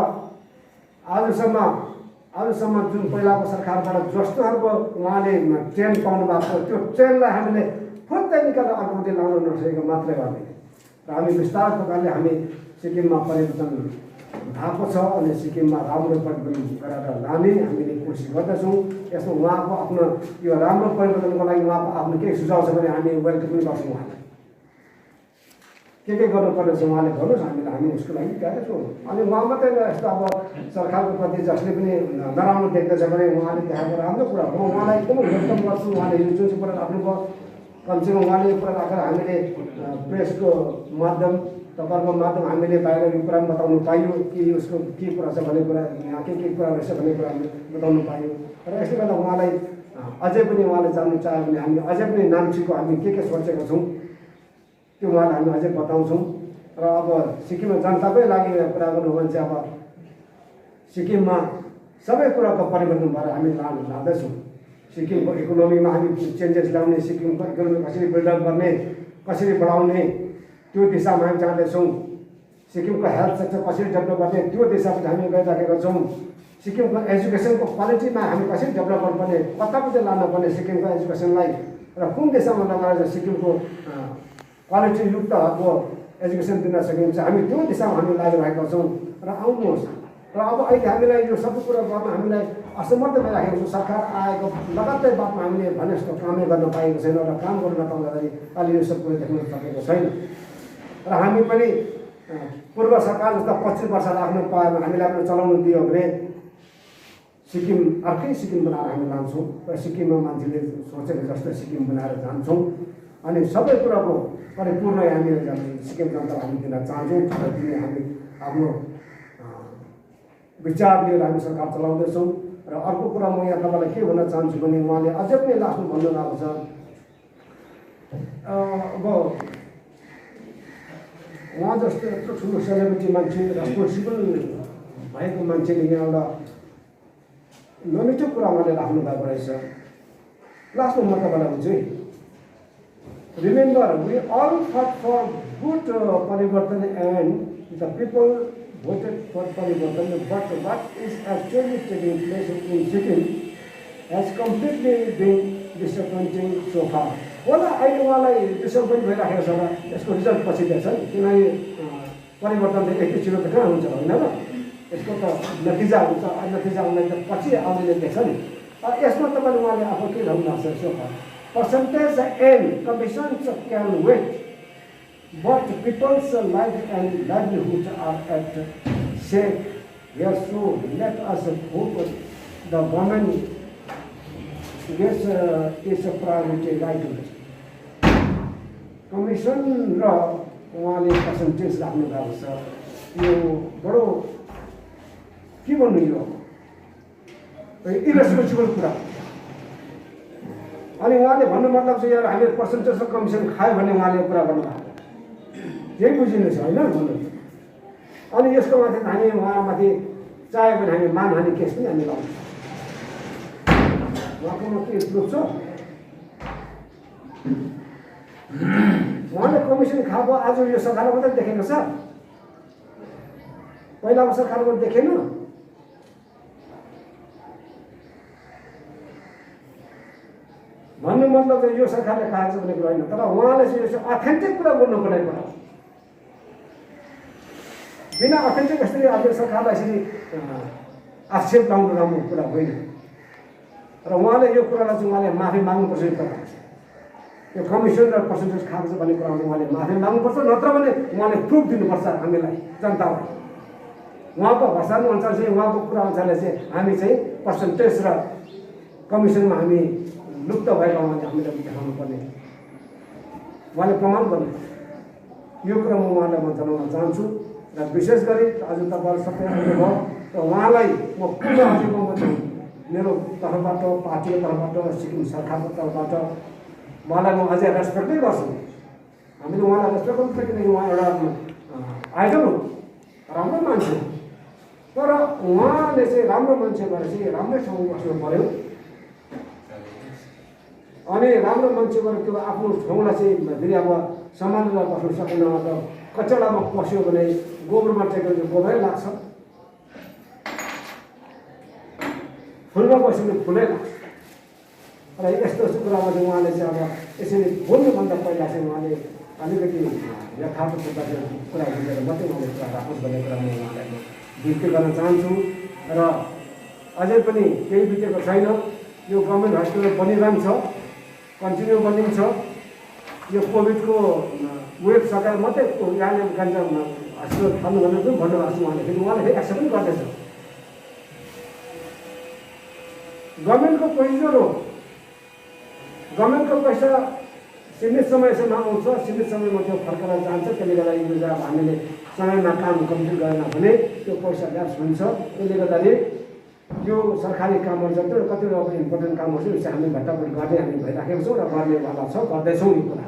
आजसम्म जुन पहिलाको सरकारबाट जस्तो खालको उहाँले ट्रेन पाउनु भएको थियो, त्यो ट्रेनलाई हामीले फुत्तै निकालेर अर्कोपट्टि लाउन नसकेको मात्रै हो। र हामी बिस्तारै प्रकारले हामी सिक्किममा परिवर्तन भएको छ। अनि सिक्किममा राम्रो परिवर्तन गरेर लाने हामीले कोसिस गर्दछौँ। यसमा उहाँको आफ्नो यो राम्रो परिवर्तनको लागि उहाँको आफ्नो केही सुझाव छ भने हामी वेलकम पनि गर्छौँ। उहाँलाई के गर्नुपर्ने छ उहाँले भन्नुहोस्, हामी उसको लागि तयार छौँ। अनि उहाँ मात्रै यस्तो अब सरकारको प्रति जसले पनि नराम्रो देख्दछ भने उहाँले देखाएको राम्रो कुरा हो, उहाँलाई एकदमै वेलकम गर्छु। उहाँले यो जुन चाहिँ कुरा राख्नुभयो, कमसेकम उहाँले यो कुरा राखेर हामीले प्रेसको माध्यम, तपाईँहरूको माध्यम हामीले बाहिर यो कुरा बताउनु पाइयो कि उसको के कुरा छ भन्ने कुरा, यहाँ के कुरा रहेछ भन्ने कुरा हामीले बताउनु पाइयो। र यसले गर्दा उहाँलाई अझै पनि उहाँले जान्नु चाह्यो भने हामी अझै पनि नाम्चीको हामी के सोचेका छौँ त्यो उहाँलाई हामी अझै बताउँछौँ। र अब सिक्किममा जनताकै लागि कुरा गर्नु हो भने चाहिँ अब सिक्किममा सबै कुराको परिवर्तन भएर हामी लाँदैछौँ। सिक्किमको इकोनोमीमा हामी चेन्जेस ल्याउने, सिक्किमको इकोनोमी कसरी बिल्डअप गर्ने, कसरी बढाउने त्यो दिशामा हामी जाँदैछौँ। सिक्किमको हेल्थ सेक्टर कसरी डेभलप गर्ने त्यो दिशामा हामी गइराखेका छौँ। सिक्किमको एजुकेसनको क्वालिटीमा हामी कसरी डेभलप गर्नुपर्ने, कतापट्टि लानुपर्ने सिक्किमको एजुकेसनलाई, र कुन दिशामा लगाएर सिक्किमको क्वालिटीयुक्त अब एजुकेसन दिन सकिन्छ, हामी त्यो दिशामा हामी लागिरहेका छौँ। र आउनुहोस् र अब अहिले हामीलाई यो सबै कुरा गर्न हामीलाई असमर्थ भइराखेको छ। सरकार आएको लगातार बादमा हामीले भने जस्तो कामै गर्न पाएको छैन र काम गर्न नपाउँदाखेरि अहिले यो सब कुरो देख्न सकेको छैन। र हामी पनि पूर्व सरकार जस्ता 25 वर्ष राख्नु पाएन, हामीलाई पनि चलाउनु दियो भने सिक्किम अर्कै सिक्किम बनाएर हामी लान्छौँ र सिक्किममा मान्छेले सोचेको जस्तो सिक्किम बनाएर जान्छौँ। अनि सबै कुराको परिपूर्ण हामीले सिक्किम जनतालाई हामी दिन चाहन्छौँ र दिने हामी आफ्नो विचार लिएर हामी सरकार चलाउँदैछौँ। र अर्को कुरा म यहाँ तपाईँलाई के भन्न चाहन्छु भने उहाँले अझै पनि लास्टमा भन्नुभएको छ अब उहाँ जस्तो यत्रो ठुलो सेलिब्रिटी मान्छे रेस्पोन्सिबल भएको मान्छेले यहाँ एउटा नमिठो कुरा उहाँले राख्नु भएको रहेछ। लास्टमा म तपाईँलाई भन्छु है, रिमेम्बर वी अल फट फर गुड परिवर्तन and the people voted for परिवर्तन, but what is actually taking place in Sikkim has completely been disappointing so far. होला अहिले उहाँलाई डिसअपोइन्ट भइराखेको छ र यसको रिजल्ट पछि देख्छ नि, किनभने परिवर्तन त यति छिटो त कहाँ हुन्छ होइन र, यसको त नतिजा हुन्छ, नतिजा आउँदा त पछि आउने देख्छ नि। यसमा तपाईँले उहाँले आफू के भन्नु भएको छ, percentage and commissions can wait but people's life and livelihood are at stake here, so let us hope the government gets its priority right away. Commission र उहाँले पर्सेन्टेज राख्नु भएको छ, यो बडो के भन्नु, यो इरेस्पोन्सिबल कुरा। अनि उहाँले भन्नु मतलब चाहिँ यार हामीले पर्सेन्टेज र कमिसन खायो भने उहाँले कुरा गर्नुभएको यही बुझिनुहोस् होइन भन्नु। अनि यसको माथि हामी उहाँमाथि चाह्यो भने हामी मानहानि केस पनि हामी लाउँछौँ। उहाँकोमा के प्रुफ छ, उहाँले कमिसन खाएको आज यो सरकारले मात्रै देखेको छ, पहिलाको सरकारले देखेन। भन्नु मतलब चाहिँ यो सरकारले खाएको छ भन्ने कुरा होइन, तर उहाँले चाहिँ यो अथेन्टिक कुरा बोल्नुपर्ने कुरा हो। बिना अथेन्टिक यसरी आज सरकारलाई यसरी आक्षेप लाउनु राम्रो कुरा होइन। र उहाँले यो कुरालाई चाहिँ उहाँले माफी माग्नुपर्छ। यो कमिसन र पर्सेन्टेज खाएको छ भन्ने कुरामा उहाँले माफी माग्नुपर्छ, नत्र भने उहाँले प्रुफ दिनुपर्छ हामीलाई, जनतालाई। उहाँको भसानुअनुसार चाहिँ उहाँको कुरा अनुसारले चाहिँ हामी चाहिँ पर्सेन्टेज र कमिसनमा हामी लुप्त भएका उहाँले हामीलाई देखाउनु पर्ने, उहाँले प्रमाण गर्नु। यो कुरा म उहाँलाई म जनाउन चाहन्छु। र विशेष गरी आज तपाईँहरू सबै आउनुभयो र उहाँलाई म पूर्ण अझैको मेरो तर्फबाट, पार्टीको तर्फबाट, सिक्किम सरकारको तर्फबाट उहाँलाई म अझै रेस्पेक्टै गर्छु। हामीले उहाँलाई रेस्पेक्ट गर्नुपर्छ, किनकि उहाँ एउटा आइडल हो, राम्रो मान्छे हो। तर उहाँले चाहिँ राम्रो मान्छे भएर चाहिँ राम्रै ठाउँमा बस्नु पऱ्यो। अनि राम्रो मान्छे भएर त्यो आफ्नो ठाउँलाई चाहिँ फेरि अब सम्हालेर बस्नु सकेन, त कचडामा पस्यो भने गोबरमा टेकेर गोबरै लाग्छ, फुलमा बस्यो भने फुलै लाग्छ। र यस्तो यस्तो कुरामा चाहिँ उहाँले चाहिँ अब यसरी बोल्नुभन्दा पहिला चाहिँ उहाँले अलिकति यथार्थ कुरा बुझेर मात्रै उहाँले कुरा राखोस् भन्ने कुरा म उहाँलाई विज्ञप्ति गर्न चाहन्छु। र अझै पनि केही बितेको छैन, यो गभर्मेन्ट हस्पिटल बनिरहन्छ, कन्टिन्यू बनिन्छ। यो कोभिडको वेब सरकार मात्रै यहाँले जान्छ हस्पिटल थाल्नु भनेर पनि भन्नुभएको छ उहाँले, फेरि उहाँले फेरि एक्सेप्ट पनि गर्दैछ। गभर्मेन्टको पैसा हो, गभर्मेन्टको पैसा सीमित समयसम्म आउँछ, सीमित समयमा त्यो फर्केर जान्छ। त्यसले गर्दा यो जब हामीले समयमा काम कम्प्लिट गरेन भने त्यो पैसा ल्याप्स हुन्छ। त्यसले गर्दाखेरि यो सरकारी कामहरू जति कतिवटा अब इम्पोर्टेन्ट कामहरू छ, यो चाहिँ हामी भट्टाभट गर्ने हामी भइराखेको छौँ र गर्नेवाला छ, गर्दैछौँ यो कुरा।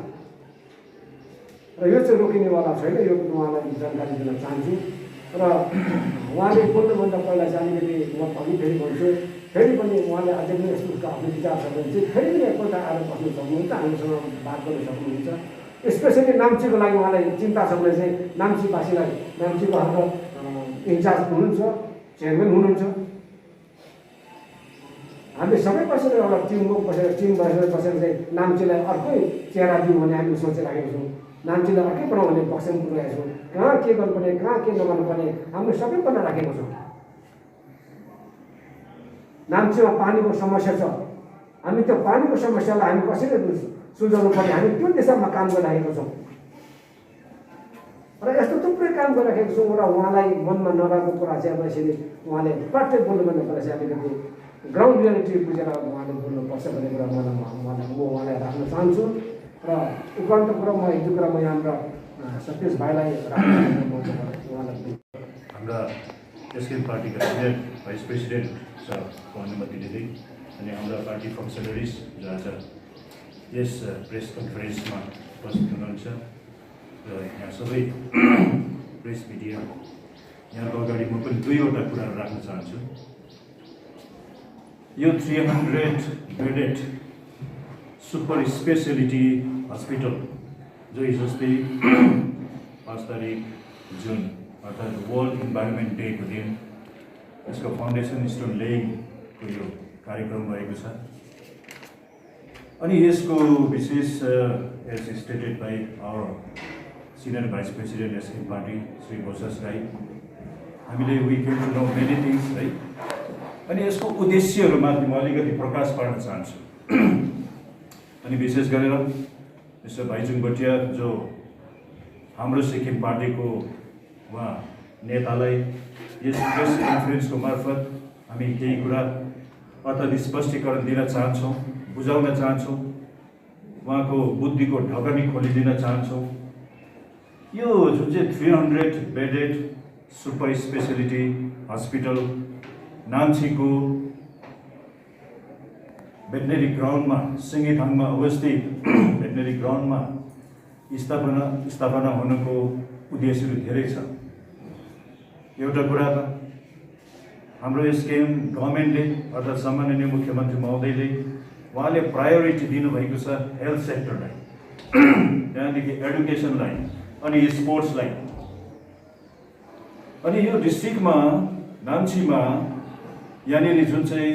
र यो चाहिँ रोकिनेवाला छैन, यो उहाँलाई जानकारी दिन चाहन्छु। र उहाँले बोल्नुभन्दा पहिला चाहिँ अलिकति म फेरि भन्छु, फेरि पनि उहाँले अझै पनि यस्तो आफ्नो विचार छ भने चाहिँ फेरि पनि एकपल्ट आएर बस्नु सक्नुहुन्छ, हामीसँग बात गर्न सक्नुहुन्छ। स्पेसली नाम्चीको लागि उहाँलाई चिन्ता छ भने चाहिँ नाम्चीवासीलाई, नाम्चीको हाम्रो इन्चार्ज हुनुहुन्छ, चेयरम्यान हुनुहुन्छ, हामी सबै बसेर एउटा टिमवर्क बसेर बसेर चाहिँ नाम्चीलाई अर्कै चेहरा दिउँ भन्ने हामी सोचिराखेको छौँ। नाम्चीलाई अर्कै बनाउँ भन्ने बक्समा पुगेको छौँ। कहाँ के गर्नुपर्ने, कहाँ के नगर्नुपर्ने हामीले सबै बनाएर राखेको छौँ। नाम्चीमा पानीको समस्या छ, हामी त्यो पानीको समस्यालाई हामी कसरी सुल्झाउनु पर्ने हामी त्यो दिशामा काम गरिरहेका छौँ र यस्तो थुप्रै काम गरिरहेका छौँ र उहाँलाई मनमा नराम्रो कुरा चाहिँ अब यसरी उहाँले प्रत्येक बोल्नुभन्दा पहिला चाहिँ अलिकति ग्राउन्ड रियालिटी बुझेर उहाँले बोल्नुपर्छ भन्ने कुरा उहाँलाई राख्न चाहन्छु र उपरान्त कुरा म एक दुई कुरा म यहाँबाट सतीश भाइलाई उहाँलाई हाम्रा एसकेएम पार्टीका सिनियर भाइस प्रेसिडेन्ट सरको अनुमति लिँदै अनि हाम्रा पार्टी फङ्सनरिज जो आज यस प्रेस कन्फरेन्समा उपस्थित हुनुहुन्छ र यहाँ सबै प्रेस मिडिया यहाँको अगाडि म पनि दुईवटा कुराहरू राख्न चाहन्छु। यो 300 बेडेड सुपर स्पेसियालिटी हस्पिटल जो हिजो अस्ति 5 तारिक जुन अर्थात् वर्ल्ड इन्भाइरोमेन्ट डेको दिन यसको फाउन्डेसन स्टोन लेइङको यो कार्यक्रम भएको छ अनि यसको विशेष as stated by our senior vice president SKM party Shri Bhojas Rai हामीले we came to know many things है अनि यसको उद्देश्यहरूमाथि म अलिकति प्रकाश पार्न चाहन्छु अनि विशेष गरेर मिस्टर भाइचुङ भोटिया जो हाम्रो सिक्किम पार्टीको उहाँ नेतालाई यस प्रेस कन्फरेन्सको मार्फत हामी केही कुरा अर्थात् स्पष्टीकरण दिन चाहन्छौँ, बुझाउन चाहन्छौँ, उहाँको बुद्धिको ढकनी खोलिदिन चाहन्छौँ। यो जुन चाहिँ 300 बेडेड सुपर स्पेसियालिटी हस्पिटल नाम्चीको भेटनेरी ग्राउन्डमा सिङ्गीथाङमा अवस्थित भेटनेरी ग्राउन्डमा स्थापना हुनुको उद्देश्यहरू धेरै छ। एउटा कुरा त हाम्रो एसकेएम गभर्मेन्टले अर्थात् सम्माननीय मुख्यमन्त्री महोदयले उहाँले प्रायोरिटी दिनुभएको छ हेल्थ सेक्टरलाई, त्यहाँदेखि एडुकेसनलाई अनि स्पोर्ट्सलाई। अनि यो डिस्ट्रिक्टमा नाम्चीमा यहाँनिर जुन चाहिँ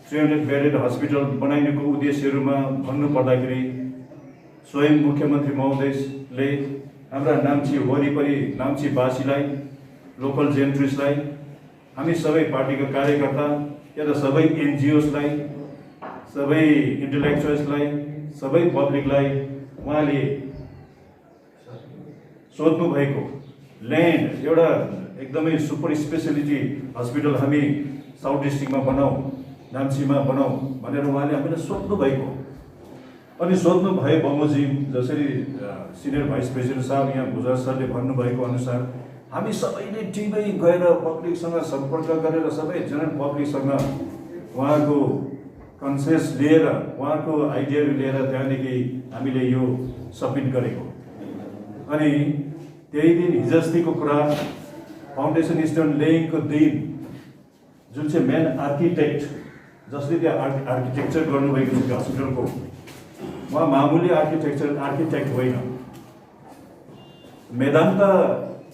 300 बेडेड हस्पिटल बनाइनुको उद्देश्यहरूमा भन्नुपर्दाखेरि स्वयं मुख्यमन्त्री महोदयले हाम्रा नाम्ची वरिपरि नाम्चीवासीलाई, लोकल जेन्ट्रिसलाई, हामी सबै पार्टीका कार्यकर्ता या त सबै एनजिओसलाई, सबै इन्टेलेक्चुअल्सलाई, सबै पब्लिकलाई उहाँले सोध्नु भएको ल्यान्ड एउटा एकदमै सुपर स्पेसियालिटी हस्पिटल हामी साउथ डिस्ट्रिक्टमा बनाऊ, नाम्चीमा बनाऊ भनेर उहाँले हामीलाई सोध्नु भएको। अनि सोध्नु भए बमोजिम जसरी सिनियर भाइस प्रेसिडेन्ट साहब यहाँ भुजा सरले भन्नुभएको अनुसार हामी सबैले टिमै गएर पब्लिकसँग सम्पर्क गरेर सबै जनरल पब्लिकसँग उहाँको कन्सेस लिएर उहाँको आइडियाहरू लिएर त्यहाँदेखि हामीले यो सबमिट गरेको। अनि त्यही दिन हिजोअस्तिको कुरा फाउन्डेसन स्टोन लेइङको दिन जुन चाहिँ मेन आर्किटेक्ट जसले त्यहाँ आर्किटेक्चर गर्नुभएको छ हस्पिटलको, उहाँ मामुली आर्किटेक्ट होइन, मेदान्त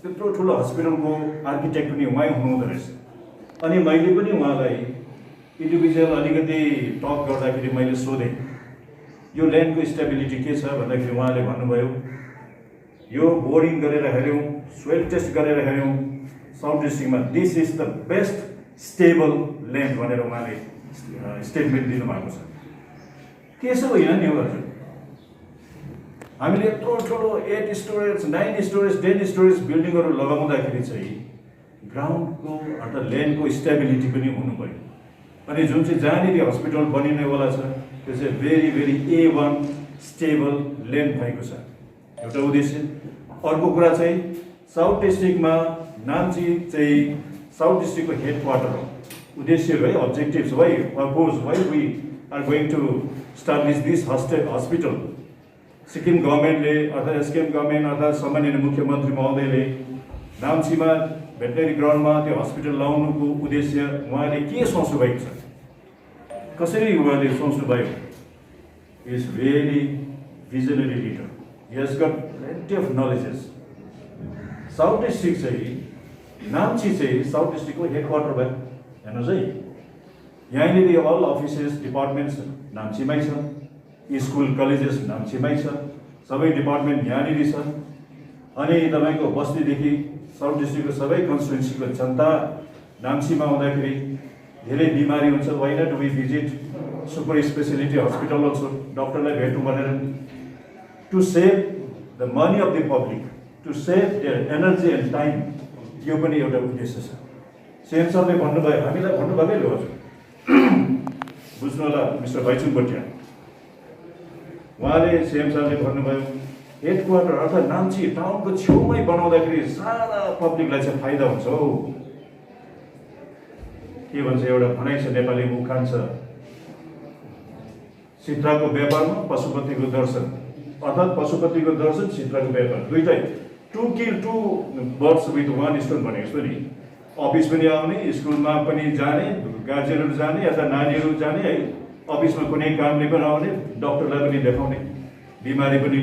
त्यत्रो ठुलो हस्पिटलको आर्किटेक्ट पनि उहाँ हुनुहुँदो रहेछ। अनि मैले पनि उहाँलाई इन्डिभिजुअल अलिकति टक गर्दाखेरि मैले सोधेँ यो ल्यान्डको स्टेबिलिटी के छ भन्दाखेरि उहाँले भन्नुभयो यो बोरिङ गरेर हेऱ्यौँ, सोइल टेस्ट गरेर हेऱ्यौँ, साउथ डिस्ट्रिक्टमा this is the best stable land भनेर उहाँले स्टेटमेन्ट दिनुभएको छ। त्यसो होइन नि हो हजुर, हामीले यत्रो ठुलो 8 स्टोरेज 9 स्टोरेज 10 स्टोरेज बिल्डिङहरू लगाउँदाखेरि चाहिँ ग्राउन्डको अर्थात् ल्यान्डको स्टेबिलिटी पनि हुनु पऱ्यो। अनि जुन चाहिँ जहाँनिर हस्पिटल बनिनेवाला छ त्यो चाहिँ very very A1 stable land भएको छ, एउटा उद्देश्य। अर्को कुरा चाहिँ साउथ डिस्ट्रिक्टमा नाम्ची चाहिँ साउथ डिस्ट्रिक्टको हेड क्वार्टर हो, उद्देश्यहरू है, objectives, why purpose, why we are going to establish this hospital. Sikkim गभर्मेन्टले अर्थात् एसकेएम गभर्मेन्ट अर्थात् सम्माननीय मुख्यमन्त्री महोदयले नाम्चीमा भेटनेरी ग्राउन्डमा त्यो हस्पिटल लगाउनुको उद्देश्य उहाँले के सोच्नु भएको छ, कसरी उहाँले सोच्नु भयो? Is very visionary leader, he has got plenty of knowledges. South district चाहिँ नाम्ची चाहिँ साउथ डिस्ट्रिक्टको हेड क्वार्टर भयो हेर्नुहोस् है। यहाँनिर अल अफिसेस डिपार्टमेन्ट्स नाम्चीमै छ, स्कुल कलेजेस नाम्चीमै छ, सबै डिपार्टमेन्ट यहाँनिर छ। अनि तपाईँको बस्तीदेखि साउथ डिस्ट्रिक्टको सबै कन्स्टिट्युन्सीको जनता नाम्चीमा आउँदाखेरि धेरै बिमारी हुन्छ, why not we visit super speciality hospital also, डक्टरलाई भेटौँ भनेर, to save the money of the public, to save their energy and time, यो पनि एउटा उद्देश्य छ। सीएम सरले भन्नुभयो, हामीलाई भन्नुभएकै हो हजुर, बुझ्नु होला मिस्टर भाइचुङ भोटिया, उहाँले सीएम सरले भन्नुभयो हेड क्वार्टर अर्थात् नाम्ची टाउनको छेउमै बनाउँदाखेरि सारा पब्लिकलाई चाहिँ फाइदा हुन्छ हौ। के भन्छ एउटा भनाइ छ, नेपाली उखान छ, चित्राको व्यापारमा पशुपतिको दर्शन, अर्थात् पशुपतिको दर्शन चित्राको व्यापार, दुइटै to kill two birds with one stone भनेको जस्तो नि। अफिस पनि आउने, स्कुलमा पनि जाने, गार्जियनहरू जाने, यता नानीहरू जाने है, अफिसमा कुनै कामले पनि आउने, डक्टरलाई पनि देखाउने, बिमारी पनि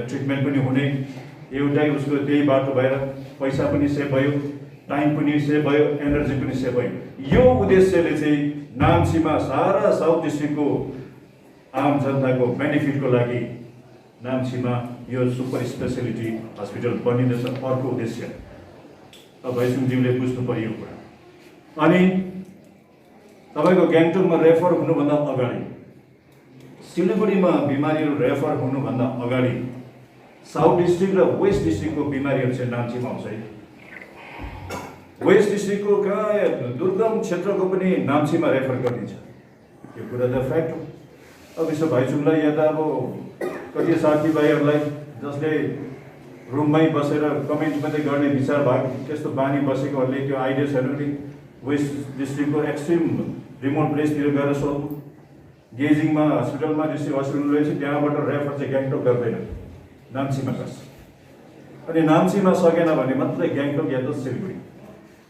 ट्रिटमेन्ट पनि हुने, एउटै उसको त्यही बाटो भएर पैसा पनि सेभ भयो, टाइम पनि सेभ भयो, एनर्जी पनि सेभ भयो। यो उद्देश्यले चाहिँ नाम्चीमा सारा साउथ डिस्ट्रिक्टको आम जनताको बेनिफिटको लागि नाम्चीमा यो सुपर स्पेसिलिटी हस्पिटल बनिँदैछ। अर्को उद्देश्य अब भाइचुङज्यूले बुझ्नु पर्यो यो कुरा। अनि तपाईँको गान्तोकमा रेफर हुनुभन्दा अगाडि, सिलगढीमा बिमारीहरू रेफर हुनुभन्दा अगाडि साउथ डिस्ट्रिक्ट र वेस्ट डिस्ट्रिक्टको बिमारीहरू चाहिँ नाम्चीमा आउँछ है। वेस्ट डिस्ट्रिक्टको कहाँ दुर्गम क्षेत्रको पनि नाम्चीमा रेफर गरिदिन्छ, यो कुरा त फ्याक्ट हो। अब यसो भाइचुङलाई या त अब कति साथीभाइहरूलाई जसले रुममै बसेर कमेन्ट मात्रै गर्ने विचार भएको त्यस्तो बानी बसेकोहरूले त्यो आइडियाजहरू नि वेस्ट डिस्ट्रिक्टको एक्सट्रिम रिमोट प्लेसतिर गएर सोध्नु। गेजिङमा हस्पिटलमा डिस्ट्रिक्ट हस्पिटल रहेछ, त्यहाँबाट रेफर चाहिँ गान्तोक गर्दैन, नाम्चीमा गर्छ। अनि नाम्चीमा सकेन भने मात्रै गान्तोक या त सिलगढी।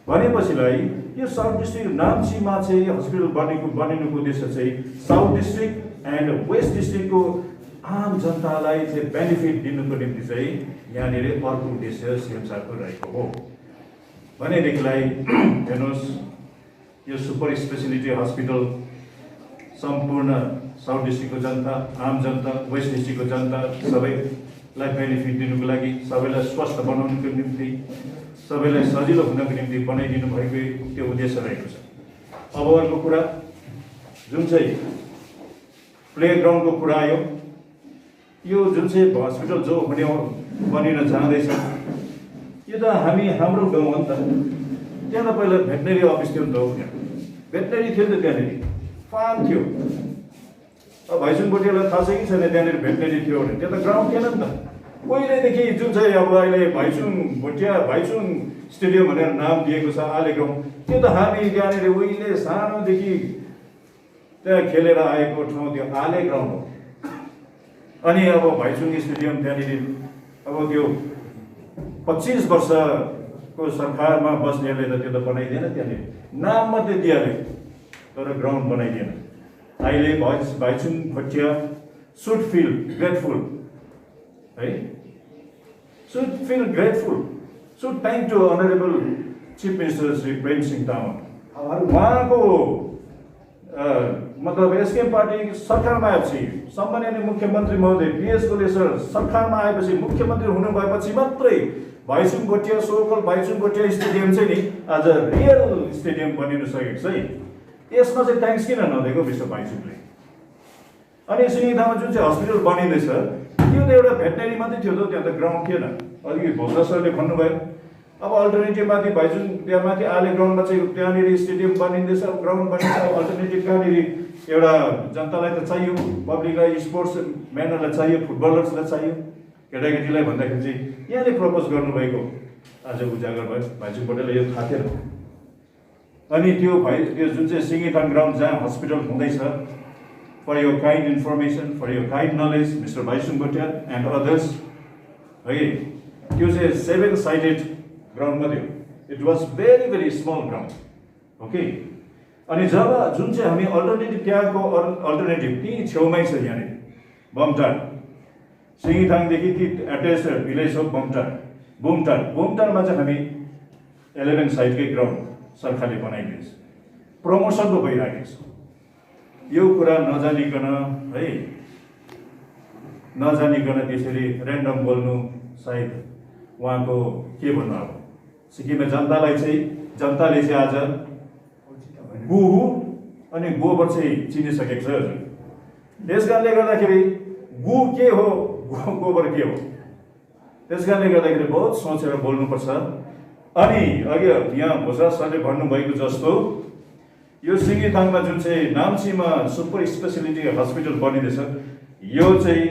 भनेपछिलाई यो साउथ डिस्ट्रिक्ट नाम्चीमा चाहिँ हस्पिटल बनिनुको उद्देश्य चाहिँ साउथ डिस्ट्रिक्ट एन्ड वेस्ट डिस्ट्रिक्टको आम जनतालाई चाहिँ बेनिफिट दिनुको निम्ति चाहिँ यहाँनिर अर्को उद्देश्य सीएम साहबको रहेको हो। भनेदेखिलाई हेर्नुहोस्, यो सुपर स्पेसिलिटी हस्पिटल सम्पूर्ण साउथ डिस्ट्रिक्टको जनता, आम जनता, वेस्ट डिस्ट्रिक्टको जनता सबैलाई बेनिफिट दिनुको लागि, सबैलाई स्वस्थ बनाउनुको निम्ति, सबैलाई सजिलो हुनको निम्ति बनाइदिनु भएको त्यो उद्देश्य रहेको छ। अब अर्को कुरा जुन चाहिँ प्लेग्राउन्डको कुरा आयो, यो जुन चाहिँ हस्पिटल जो हुने बनिन जाँदैछ, यो त हाम्रो गाउँ हो नि त। त्यहाँ त पहिला भेटनेरी अफिस थियो नि त, त्यहाँ भेटनेरी थियो नि त, त्यहाँनिर फार्म थियो। अब भाइचुङ भोटियालाई थाहा छ कि छैन त्यहाँनिर भेटनेरी थियो भने, त्यहाँ त ग्राउन्ड थिएन नि त पहिल्यैदेखि। जुन चाहिँ अब अहिले भाइचुङ भोटिया भाइचुङ स्टेडियम भनेर नाम दिएको छ आले ग्राउन्ड, त्यो त हामी त्यहाँनिर उहिले सानोदेखि त्यहाँ खेलेर आएको ठाउँ त्यो आले ग्राउन्ड हो। अनि अब भाइचुङ स्टेडियम त्यहाँनिर अब त्यो 25 वर्षको सरकारमा बस्नेहरूले त त्यो त बनाइदिएन, त्यहाँनिर नाम मात्रै दिइहाल्यो तर ग्राउन्ड बनाइदिएन। अहिले Bhaichung Bhutia should feel grateful है, should feel grateful, should thank to honourable chief minister Shri Prem Singh Tamang. उहाँको मतलब एसकेएम पार्टी सरकारमा आएपछि, सम्माननीय मुख्यमन्त्री महोदय PS गोलेश्वर सरकारमा आएपछि, मुख्यमन्त्री हुनुभएपछि मात्रै भाइचुङ भोटिया सोकल भाइचुङ भोटिया स्टेडियम चाहिँ नि आज रियल स्टेडियम बनिन सकेको छ है। यसमा चाहिँ थ्याङ्क्स किन नदिएको मिस्टर भाइचुङले? अनि सिङ्गिथामा जुन चाहिँ हस्पिटल बनिँदैछ त्यो त एउटा भेटनेरी मात्रै थियो त, त्यहाँ त ग्राउन्ड थिएन। अघि भोजरा सरले भन्नुभयो अब अल्टरनेटिभ माथि भाइचुङ त्यहाँ माथि आले ग्राउन्डमा चाहिँ त्यहाँनिर स्टेडियम बनिँदैछ, ग्राउन्ड बनिन्छ। अल्टरनेटिभ कहाँनिर एउटा जनतालाई त चाहियो, पब्लिकलाई, स्पोर्ट्स म्यानहरूलाई चाहियो, फुटबलर्सलाई चाहियो, केटाकेटीलाई भन्दाखेरि चाहिँ यहाँले प्रपोज गर्नुभएको आज उजागर भयो। भाइचुङ भोटियालाई यो थाहा थिएन। अनि त्यो जुन चाहिँ सिङ्गिथाङ ग्राउन्ड जहाँ हस्पिटल हुँदैछ, for your kind information, for your kind knowledge mister Bhaichung Bhutia and others है, त्यो चाहिँ 7 साइडेड ग्राउन्ड मात्रै हो। It was very very small ground, okay. अनि जब जुन चाहिँ हामी अल्टरनेटिभ त्यहाँको अल्टरनेटिभ त्यहीँ छेउमै छ, यहाँनिर बमटार, सिङ्गिथाङदेखि कि एट्याच भिलेज हो बुमटारमा चाहिँ हामी 11 साइडकै ग्राउन्ड सरकारले बनाइदिएछ, प्रमोसनको भइरहेको छ। यो कुरा नजानिकन है, नजानिकन त्यसरी ऱ्यान्डम बोल्नु सायद उहाँको के भन्नु। अब सिक्किममा जनताले चाहिँ आज गुहु अनि गोबर चाहिँ चिनिसकेको छ हजुर। त्यस कारणले गर्दाखेरि गु के हो गोबर के हो, त्यस कारणले गर्दाखेरि बहुत सोचेर बोल्नुपर्छ। अनि अघि यहाँ भोजा सरले भन्नुभएको जस्तो यो सिङ्गिथाङमा जुन चाहिँ नाम्चीमा सुपर स्पेसिलिटी हस्पिटल बनिँदैछ, यो चाहिँ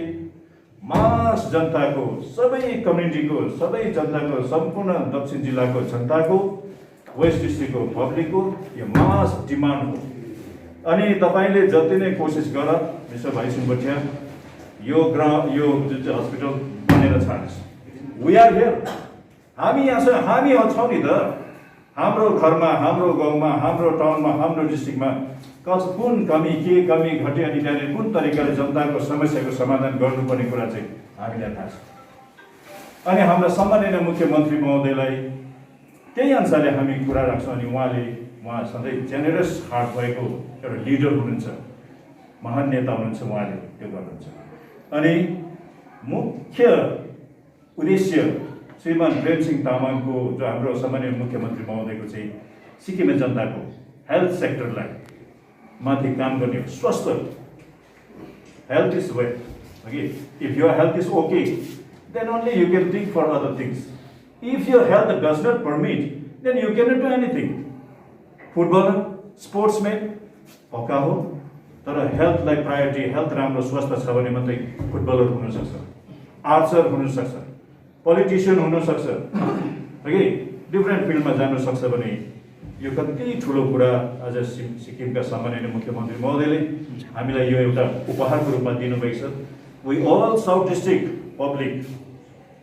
मास जनताको, सबै कम्युनिटीको, सबै जनताको, सम्पूर्ण दक्षिण जिल्लाको जनताको, वेस्ट डिस्ट्रिक्टको पब्लिकको यो मास डिमान्ड हो। अनि तपाईँले जति नै कोसिस गर मिस्टर भाइचुङ भुटिया, यो जुन चाहिँ हस्पिटल बनेर छाड्नुहोस्। वी आर हियर, हामी यहाँ छौँ, हामी छौँ नि त। हाम्रो घरमा, हाम्रो गाउँमा, हाम्रो टाउनमा, हाम्रो डिस्ट्रिक्टमा कुन कमी, के कमी घटे अनि त्यहाँनिर कुन तरिकाले जनताको समस्याको समाधान गर्नुपर्ने कुरा चाहिँ हामीलाई थाहा छ। अनि हाम्रा सम्माननीय मुख्यमन्त्री महोदयलाई त्यही अनुसारले हामी कुरा राख्छौँ। अनि उहाँ सधैँ जेनरस हार्ट भएको एउटा लिडर हुनुहुन्छ, महान नेता हुनुहुन्छ, उहाँले त्यो गर्नुहुन्छ। अनि मुख्य उद्देश्य श्रीमान प्रेमसिंह तामाङको, जो हाम्रो सम्माननीय मुख्यमन्त्री महोदयको चाहिँ सिक्किमे जनताको हेल्थ सेक्टरलाई माथि काम गर्ने, स्वस्थ health is wealth. Okay, if your health is okay, then only you can think for other things. If your health does not permit, then you cannot do anything. Footballer, sportsman, पक्का हो, तर हेल्थलाई priority, health राम्रो स्वस्थ छ भने मात्रै footballer हुन सक्छ, आर्चर हुन सक्छ, पोलिटिसियन हुन सक्छ, ओके, डिफ्रेन्ट फिल्डमा जान सक्छ। भने यो कति ठुलो कुरा आज सिक्किमका सम्माननीय मुख्यमन्त्री महोदयले हामीलाई यो एउटा उपहारको रूपमा दिनुभएको छ। We all South District public,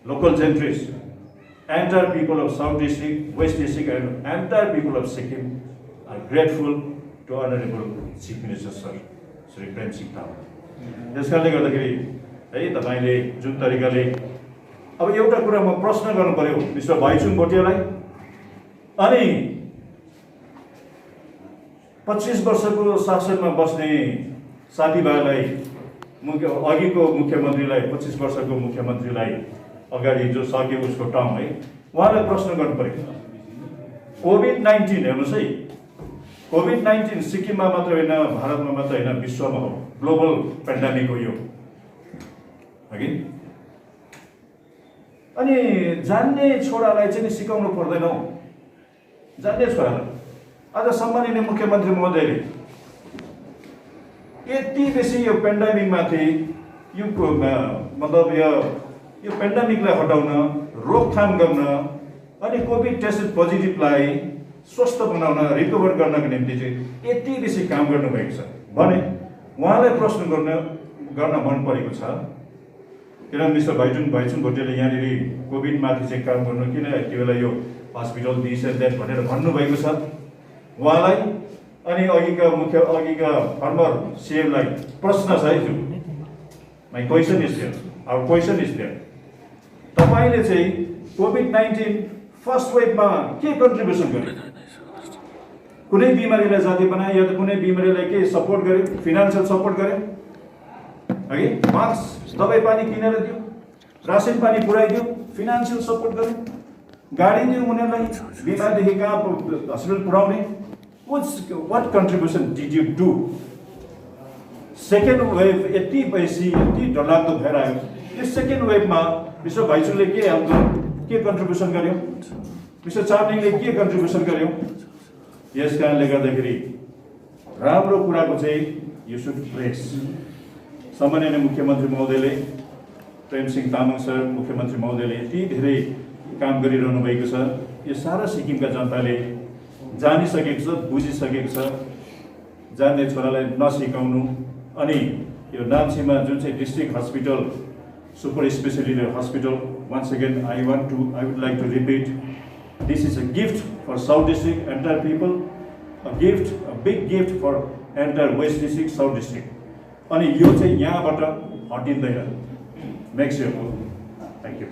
local gentries, entire people of South District, West District, and entire people of Sikkim are grateful to Honorable Chief Minister Sir, Shri Premsing Tamang. त्यसकारणले गर्दाखेरि है तपाईले जुन तरिकाले अब एउटा कुरा म प्रश्न गर्नु पर्यो मिस्टर भाइचुङ भुटियालाई। अनि 25 वर्षको शासनमा बस्ने साथीभाइलाई, अघिको मुख्यमन्त्रीलाई, 25 वर्षको मुख्यमन्त्रीलाई, अगाडि जो सक्यो उसको टर्म है, उहाँलाई प्रश्न गर्नु पर्यो। कोभिड-19 हेर्नुहोस् है, कोभिड-19 सिक्किममा मात्र होइन, भारतमा मात्र होइन, विश्वमा हो, ग्लोबल पेन्डेमिक हो यो, हगि। अनि जान्ने छोरालाई चाहिँ सिकाउनु पर्दैन हौ, जान्ने छोरालाई। आज सम्माननीय मुख्यमन्त्री महोदयले यति बेसी यो पेन्डेमिकमाथि यो मतलब यो पेन्डेमिकलाई हटाउन, रोकथाम गर्न, अनि कोभिड टेस्टेड पोजिटिभलाई स्वस्थ बनाउन, रिकभर गर्नको निम्ति चाहिँ यति बेसी काम गर्नुभएको छ भने उहाँलाई प्रश्न गर्न मन परेको छ। किनभने मिस्टर भाइचुङ भुटियाले यहाँनिर कोभिडमाथि चाहिँ काम गर्नु, किन यति बेला यो हस्पिटल दिस एन्ड द्याट भनेर भन्नुभएको छ उहाँलाई। अनि अघिका फर्मर सिएमलाई प्रश्न छ है, my question is there, our question is there, तपाईँले चाहिँ कोभिड-19 फर्स्ट वेभमा के कन्ट्रिब्युसन गर्यो? कुनै बिमारीलाई जाति बनायो या त कुनै बिमारीलाई के सपोर्ट गर्यो, फिनान्सियल सपोर्ट गर्यो, है? मास्क, दबाई पानी किनेर दियो, रासन पानी पुऱ्याइदियो, फिनान्सियल सपोर्ट गर्यो, गाडी दियो उनीहरूलाई बिमारदेखि कहाँ हस्पिटल पुऱ्याउने। What contribution did you do? Second wave यति बेसी, यति डरलाग्दो भएर आयो, यो सेकेन्ड वेभमा मिस्टर भाइचुङले के कन्ट्रिब्युसन गर्यो, मिस्टर चामलिङले के कन्ट्रिब्युसन गर्यो? यस कारणले गर्दाखेरि राम्रो कुराको चाहिँ यु सुड प्रेस। सम्माननीय मुख्यमन्त्री महोदयले, प्रेमसिंह तामाङ सर मुख्यमन्त्री महोदयले यति धेरै काम गरिरहनु भएको छ, यो सारा सिक्किमका जनताले जानिसकेको छ, बुझिसकेको छ। जान्ने छोरालाई नसिकाउनु। अनि यो नाम्चीमा जुन चाहिँ district hospital, super speciality hospital, once again I would like to repeat, this is a gift for South District, entire people, a big gift for entire West District, South District. अनि यो चाहिँ यहाँबाट हटिँदैन। Make sure. Thank you.